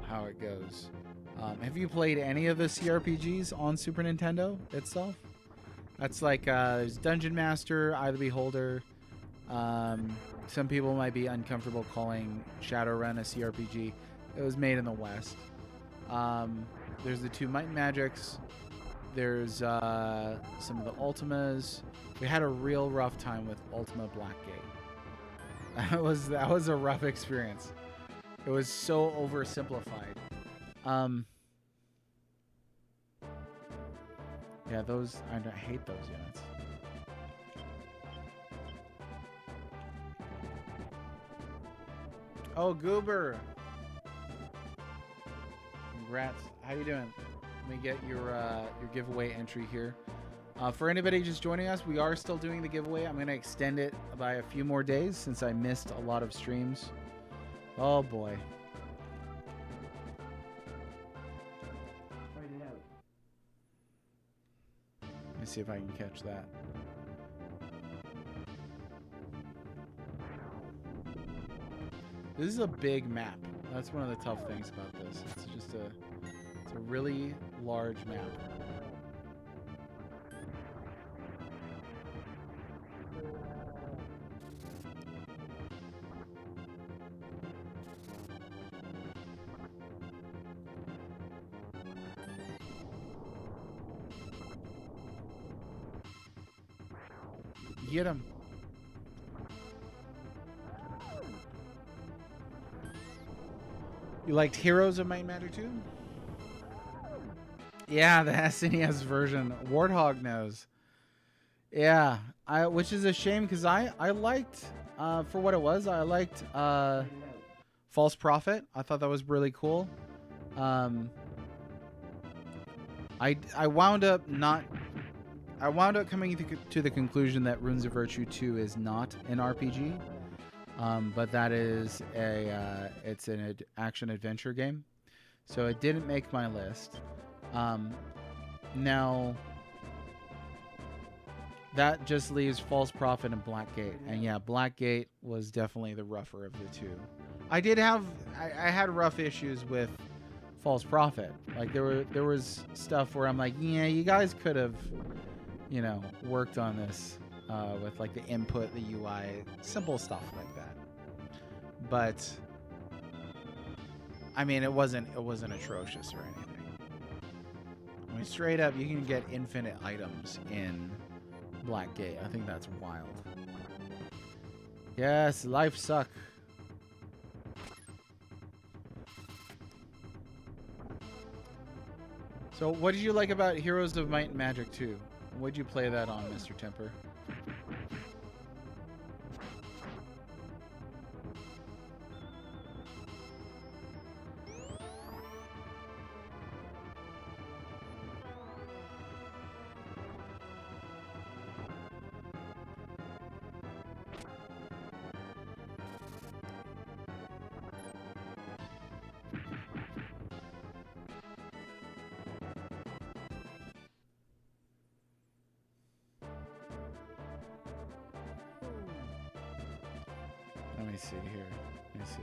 how it goes. Have you played any of the CRPGs on Super Nintendo itself? That's like there's Dungeon Master, Eye of the Beholder. Some people might be uncomfortable calling Shadowrun a CRPG. It was made in the West. There's the two Might and Magics. There's some of the Ultimas. We had a real rough time with Ultima Blackgate. That was a rough experience. It was so oversimplified. Yeah, I hate those units. Oh, Goober. Congrats. How you doing? Let me get your giveaway entry here. For anybody just joining us, we are still doing the giveaway. I'm going to extend it by a few more days since I missed a lot of streams. Oh, boy. Let me see if I can catch that. This is a big map. That's one of the tough things about this. It's a really large map. Get him. You liked Heroes of Might and Magic 2? Yeah, the SNES version. Warthog knows. Yeah, which is a shame because I liked, for what it was, I liked False Prophet. I thought that was really cool. I wound up coming to the conclusion that Runes of Virtue 2 is not an RPG. But that is it's an action adventure game, so it didn't make my list. Now that just leaves False Prophet and Blackgate, and yeah, Blackgate was definitely the rougher of the two. I had rough issues with False Prophet. Like there was stuff where I'm like, yeah, you guys could have, worked on this. With like the input, the UI, simple stuff like that. But I mean, it wasn't atrocious or anything. I mean, straight up, you can get infinite items in Blackgate. I think that's wild. Yes, life suck. So, what did you like about Heroes of Might and Magic 2? Would you play that on, Mr. Temper? Let me see here. Let me see.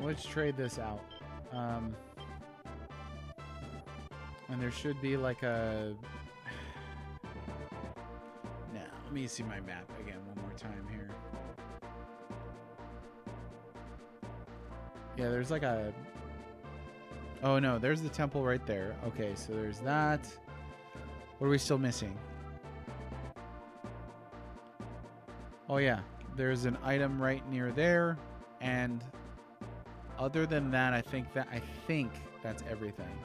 Let's trade this out. And there should be like a... Now, let me see my map again one more time here. Yeah, there's like a... Oh no, there's the temple right there. Okay, so there's that. What are we still missing? Oh yeah, there's an item right near there, and other than that, I think that's everything.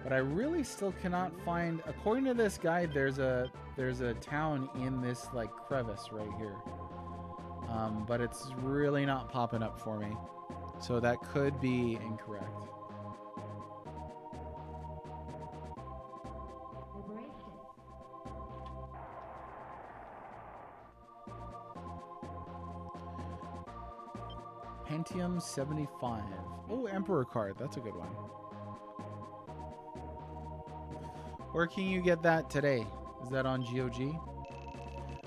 But I really still cannot find. According to this guide, there's a town in this like crevice right here, but it's really not popping up for me, so that could be incorrect. Pentium 75. Oh, Emperor card. That's a good one. Where can you get that today? Is that on GOG?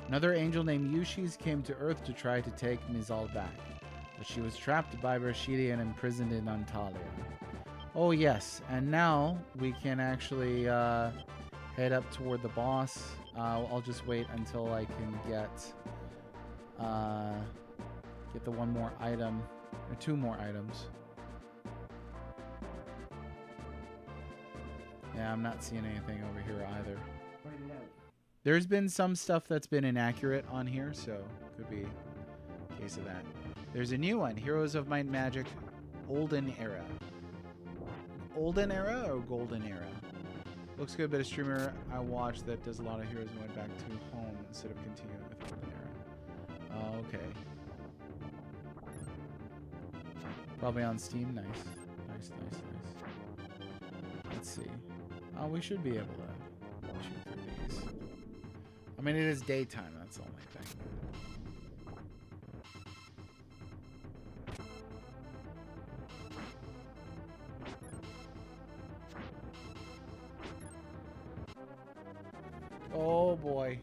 Another angel named Yushis came to Earth to try to take Mizal back, but she was trapped by Rashidi and imprisoned in Antalya. Oh yes, and now we can actually head up toward the boss. I'll just wait until I can get the one more item, or two more items. Yeah, I'm not seeing anything over here either. There's been some stuff that's been inaccurate on here, so could be a case of that. There's a new one, Heroes of Might and Magic, Olden Era. Olden Era or Golden Era? Looks good, but a streamer I watched that does a lot of Heroes and went back to home instead of continuing with Golden Era. Oh, okay. Probably on Steam. Nice. Nice, nice, nice. Let's see. Oh, we should be able to shoot through these. I mean, it is daytime. That's the only thing. Oh, boy.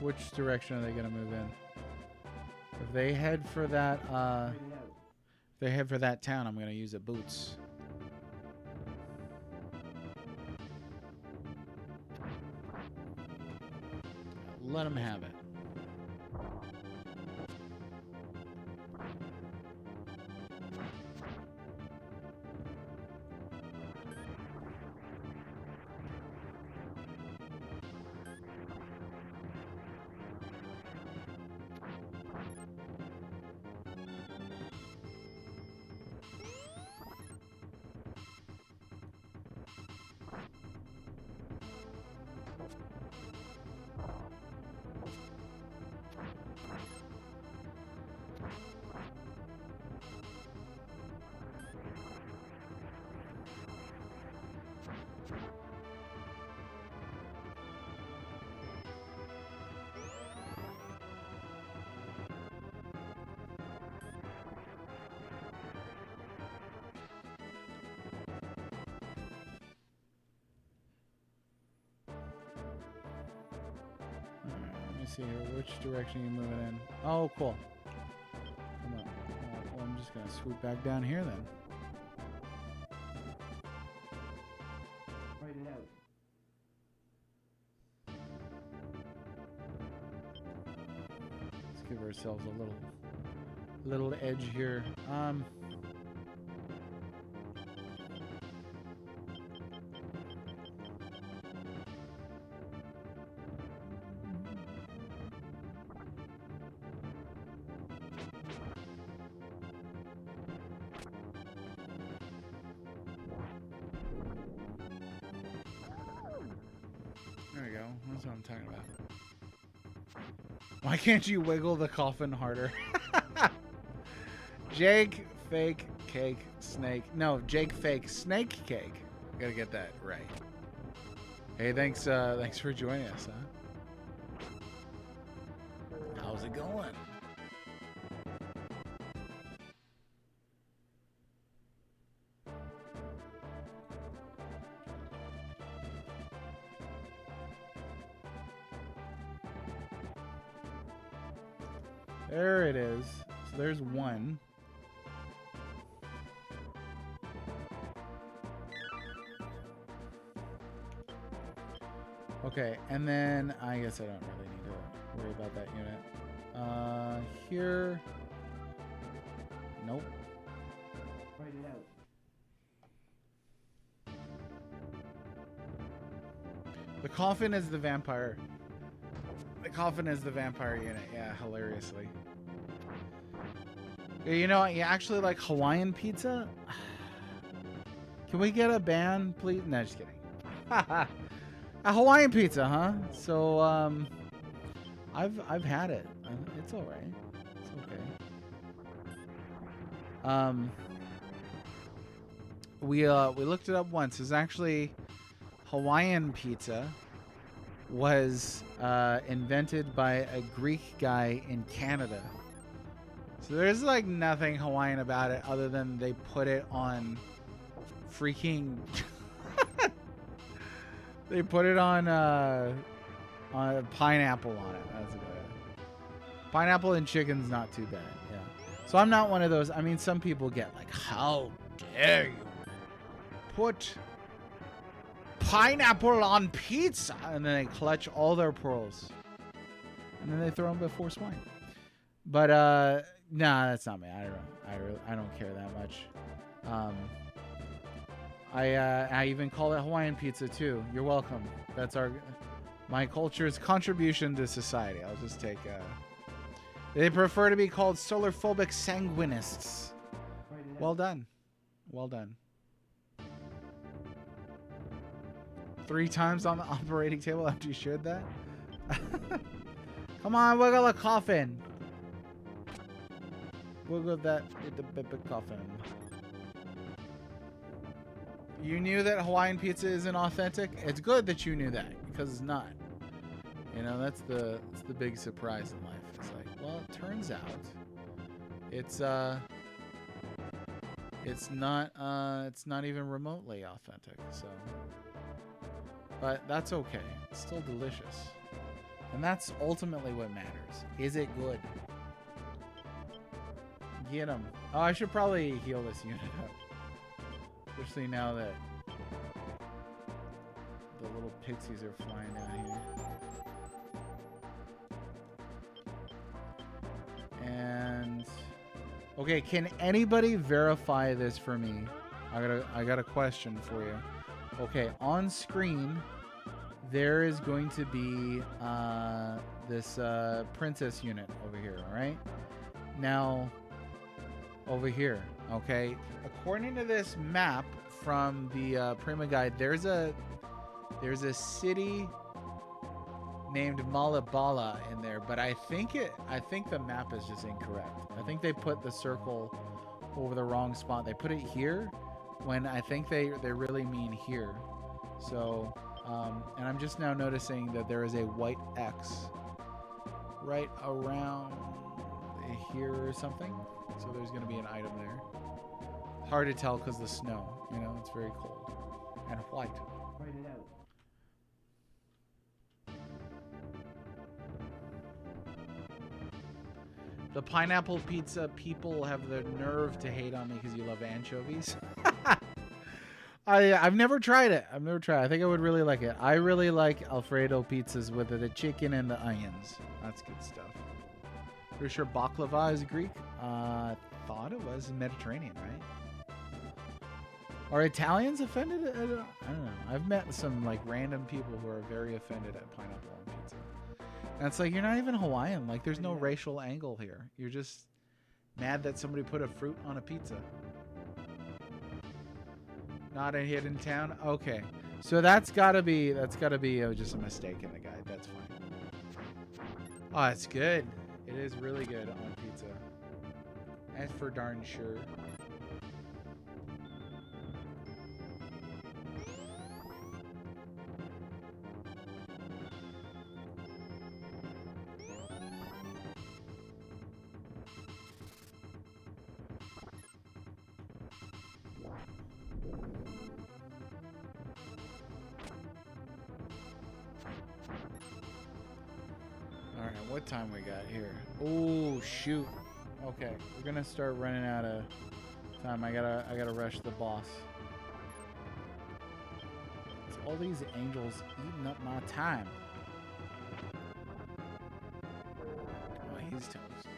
Which direction are they going to move in? If they head for that, if they head for that town, I'm going to use the boots. Let them have it. See here, which direction are you moving in? Oh, cool. Come on. Well, I'm just gonna swoop back down here then. Write it out. Let's give ourselves a little edge here. There we go. That's what I'm talking about. Why can't you wiggle the coffin harder? Jake fake cake snake. No, Jake fake snake cake. Gotta get that right. Hey, thanks for joining us, huh? How's it going? There it is. So there's one. Okay, and then I guess I don't really need to worry about that unit. Here. Nope. Write it out. coffin is the vampire. The coffin is the vampire unit. Yeah, hilariously. You know, you actually like Hawaiian pizza? Can we get a ban, please? No, just kidding. A Hawaiian pizza, huh? So, I've had it. It's all right. It's okay. We looked it up once. It's actually Hawaiian pizza was invented by a Greek guy in Canada. So there's like nothing Hawaiian about it other than they put it on freaking they put it on pineapple on it. That's good. Pineapple and chicken's not too bad. Yeah. So I'm not one of those. I mean, some people get like, how dare you put pineapple on pizza, and then they clutch all their pearls and then they throw them before swine. But nah, that's not me. I don't know. I don't care that much. I even call it Hawaiian pizza too. You're welcome. That's my culture's contribution to society. I'll just take. They prefer to be called solar-phobic sanguinists. Well done. Well done. 3 times on the operating table after you shared that. Come on, wiggle a coffin. Wiggle that with the coffin. You knew that Hawaiian pizza isn't authentic? It's good that you knew that, because it's not. You know, that's the big surprise in life. It's like, well, it turns out it's not even remotely authentic. So, but that's okay. It's still delicious. And that's ultimately what matters. Is it good? Get him. Oh, I should probably heal this unit up. Especially now that the little pixies are flying down here. And okay, can anybody verify this for me? I got a question for you. Okay, on screen there is going to be this princess unit over here, all right? Now over here, okay? According to this map from the Prima Guide, there's a city named Malabala in there, but I think the map is just incorrect. I think they put the circle over the wrong spot. They put it here when I think they really mean here. So, and I'm just now noticing that there is a white X right around here or something. So there's going to be an item there. Hard to tell because the snow, you know, it's very cold and white. Write it out. The pineapple pizza people have the nerve to hate on me because you love anchovies. I've never tried it. I think I would really like it. I really like Alfredo pizzas with the chicken and the onions. That's good stuff. Pretty sure baklava is Greek. Thought it was Mediterranean, right? Are Italians offended? I don't know. I've met some like random people who are very offended at pineapple on pizza. And it's like, you're not even Hawaiian. Like, there's no racial angle here. You're just mad that somebody put a fruit on a pizza. Not a hidden town? Okay. So that's gotta be just a mistake in the guide. That's fine. Oh, it's good. It is really good on pizza. That's for darn sure. Alright, what time we got here? Oh, shoot. Okay, we're gonna start running out of time. I gotta rush the boss. It's all these angels eating up my time. Oh, he's toast.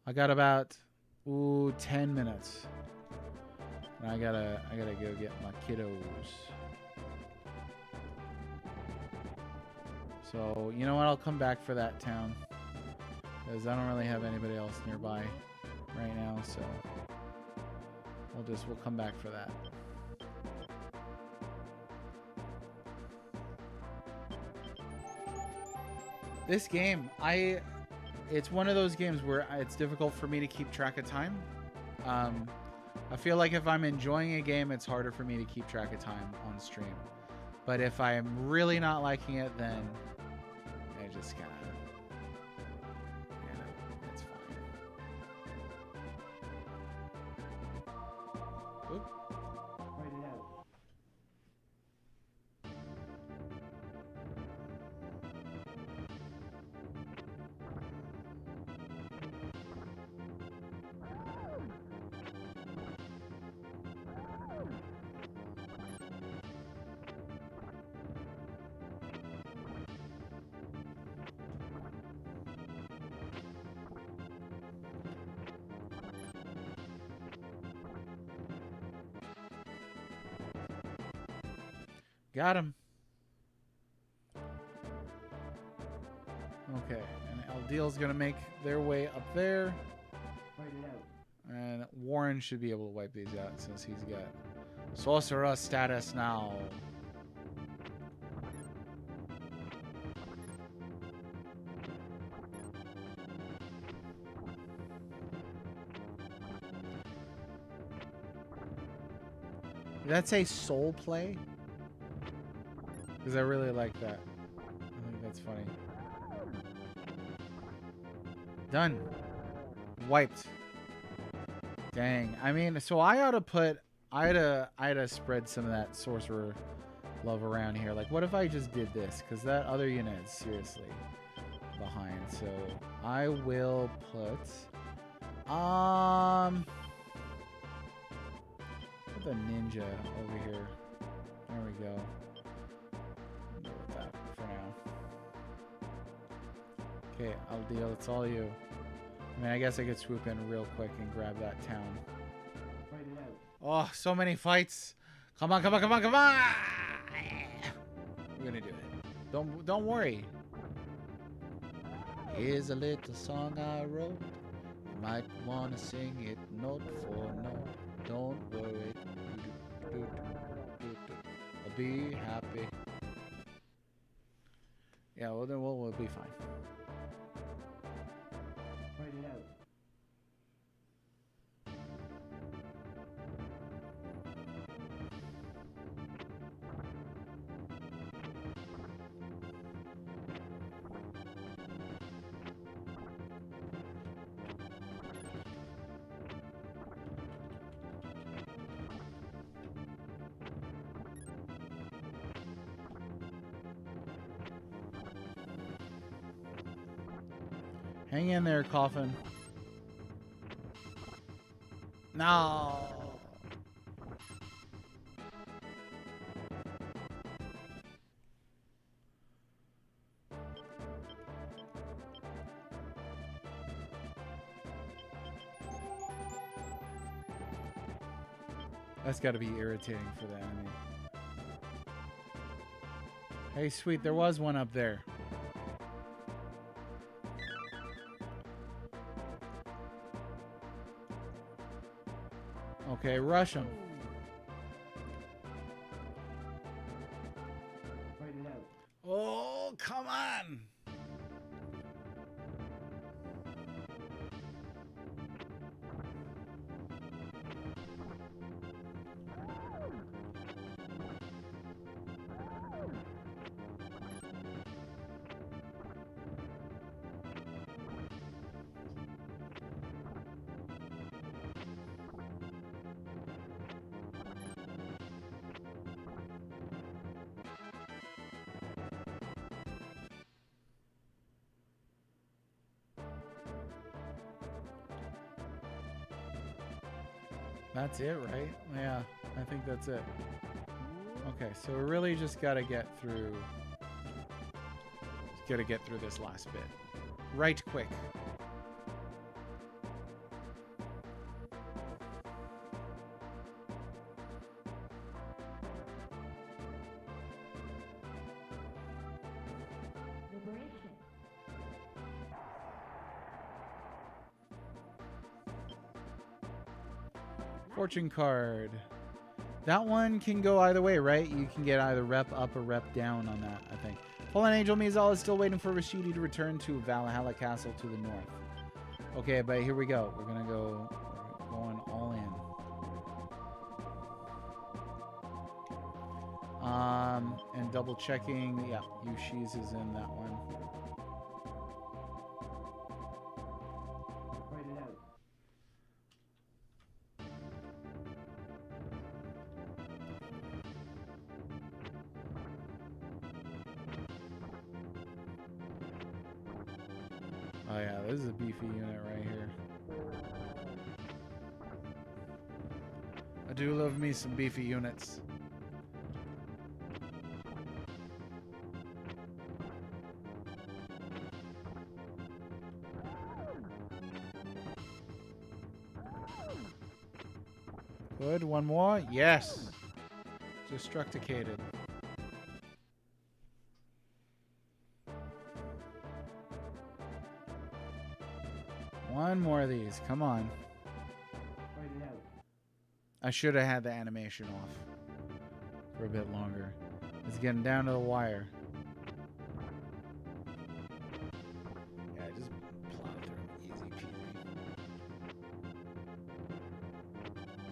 I got about 10 minutes. And I gotta go get my kiddos. So, you know what? I'll come back for that town. Because I don't really have anybody else nearby right now, so we'll come back for that. This game, it's one of those games where it's difficult for me to keep track of time. I feel like if I'm enjoying a game, it's harder for me to keep track of time on stream. But if I'm really not liking it, then I just kind of, it's fine. Oop. Write it out. Got him. Okay, and Aldeal's gonna make their way up there. And Warren should be able to wipe these out since he's got sorcerer status now. Did that say soul play? Because I really like that. I think that's funny. Done. Wiped. Dang. I mean, so I ought to put... I ought to spread some of that sorcerer love around here. Like, what if I just did this? Because that other unit is seriously behind. So I will put... Put the ninja over here. There we go. Go with that for now. Okay, Aldeal, it's all you. I mean, I guess I could swoop in real quick and grab that town. Oh, so many fights. Come on, come on, come on, come on! We're gonna do it. Don't worry. Here's a little song I wrote. You might wanna sing it note for note. Don't worry. I'll be happy. Yeah, well then we'll be fine. Write it out. Hang in there, Coffin. No. That's got to be irritating for the enemy. Hey, sweet, there was one up there. Okay, rush him. Oh, come on! That's it, right? Yeah, I think that's it. Okay, so we really just gotta get through. Gotta get through this last bit. Right quick. Fortune card. That one can go either way, right? You can get either rep up or rep down on that, I think. Fallen Angel Mizal is still waiting for Rashidi to return to Valhalla Castle to the north. Okay, but here we go. We're going to go going all in. And double checking. Yeah, Yushi's is in that one. Oh yeah, this is a beefy unit right here. I do love me some beefy units. Good, one more. Yes. Destructicated. One more of these. Come on. I should have had the animation off for a bit longer. It's getting down to the wire. Yeah, just plow through easy peasy.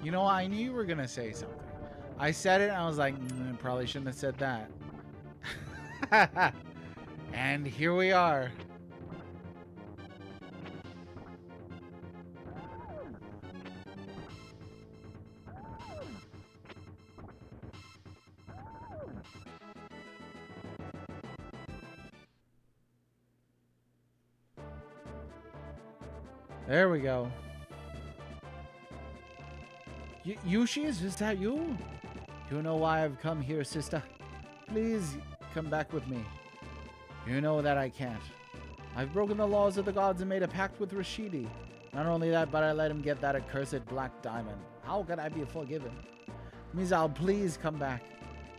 You know, I knew you were going to say something. I said it and I was like, probably shouldn't have said that. And here we are. There we go. Yushi, is that you? You know why I've come here, sister? Please come back with me. You know that I can't. I've broken the laws of the gods and made a pact with Rashidi. Not only that, but I let him get that accursed black diamond. How can I be forgiven? Mizal, please come back.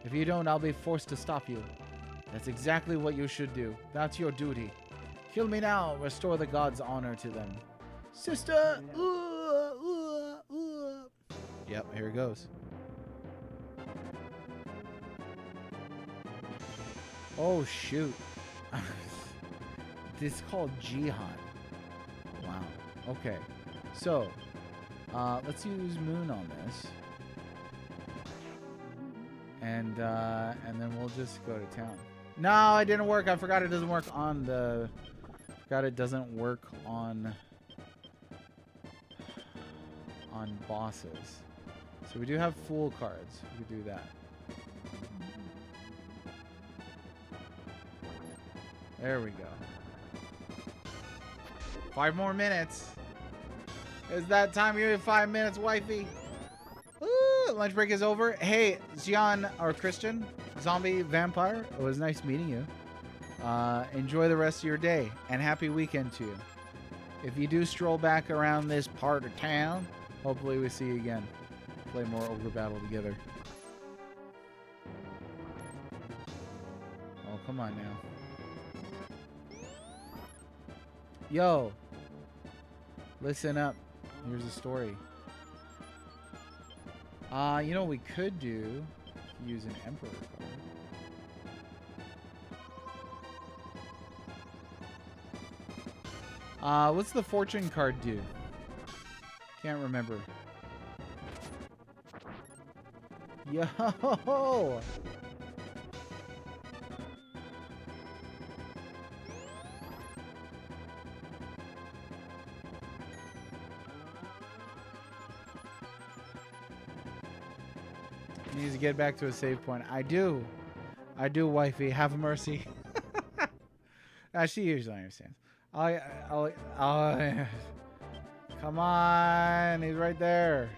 If you don't, I'll be forced to stop you. That's exactly what you should do. That's your duty. Kill me now. Restore the gods' honor to them. Sister! Yep, here it goes. Oh, shoot. This is called Jihad. Wow. Okay. So, let's use Moon on this. And then we'll just go to town. No, it didn't work. I forgot it doesn't work on the... Forgot it doesn't work on bosses. So we do have full cards. We could do that. There we go. 5 more minutes. Is that time? You have 5 minutes, wifey. Ooh, lunch break is over. Hey, Xian or Christian, zombie vampire. It was nice meeting you. Enjoy the rest of your day and happy weekend to you. If you do stroll back around this part of town, hopefully we see you again. Play more Ogre Battle together. Oh, come on now. Yo, listen up. Here's a story. You know what we could do? Use an Emperor card. What's the fortune card do? Can't remember. Yo! He needs to get back to a save point. I do. I do, wifey. Have mercy. She usually understands. Come on. He's right there.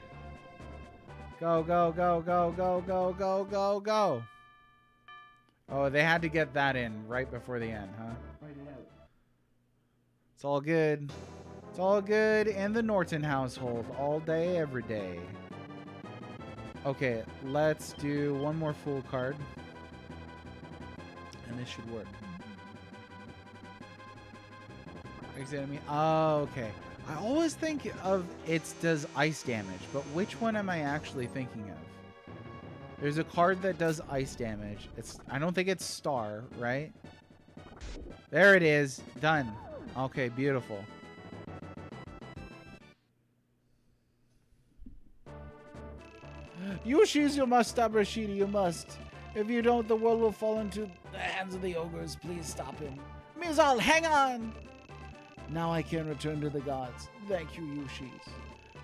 Go, go, go, go, go, go, go, go, go. Oh, they had to get that in right before the end, huh? It's all good. It's all good in the Norton household. All day, every day. Okay, let's do one more full card. And this should work. Exit enemy. Oh, okay. I always think of it does ice damage, but which one am I actually thinking of? There's a card that does ice damage. I don't think it's Star, right? There it is. Done. Okay, beautiful. Yoshi's, you must stop Rashidi, you must. If you don't, the world will fall into the hands of the ogres. Please stop him. Mizal, hang on! Now I can return to the gods. Thank you, Yoshi's.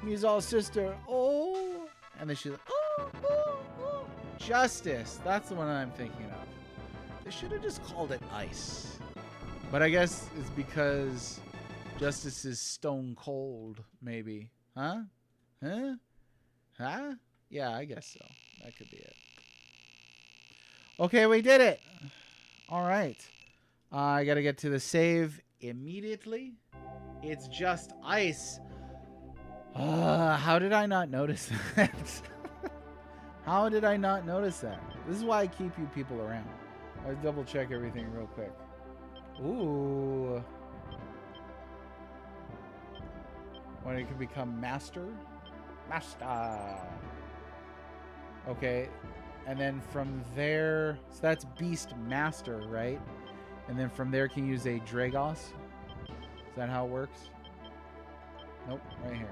Mizal's sister, oh! And then she's like, oh, oh, oh. Justice. That's the one I'm thinking of. They should have just called it ice. But I guess it's because Justice is stone cold, maybe. Huh? Huh? Huh? Yeah, I guess so. That could be it. Okay, we did it. All right. I got to get to the save immediately. It's just ice. How did I not notice that? How did I not notice that? This is why I keep you people around. Let's double check everything real quick. Ooh. When it can become master. Master. Okay. And then from there, so that's Beast Master, right? And then from there, can you use a Dragos? Is that how it works? Nope, right here.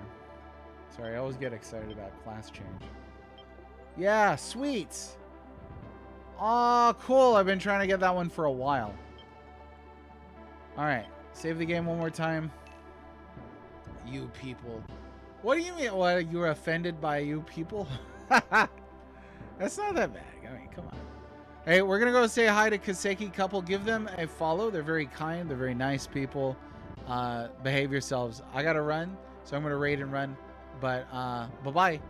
Sorry, I always get excited about class change. Yeah, sweet. Oh, cool. I've been trying to get that one for a while. All right, save the game one more time. You people. What do you mean? What, you were offended by you people? That's not that bad. I mean, come on. Hey, we're going to go say hi to Kaseki couple. Give them a follow. They're very kind. They're very nice people. Behave yourselves. I got to run, so I'm going to raid and run. But bye-bye.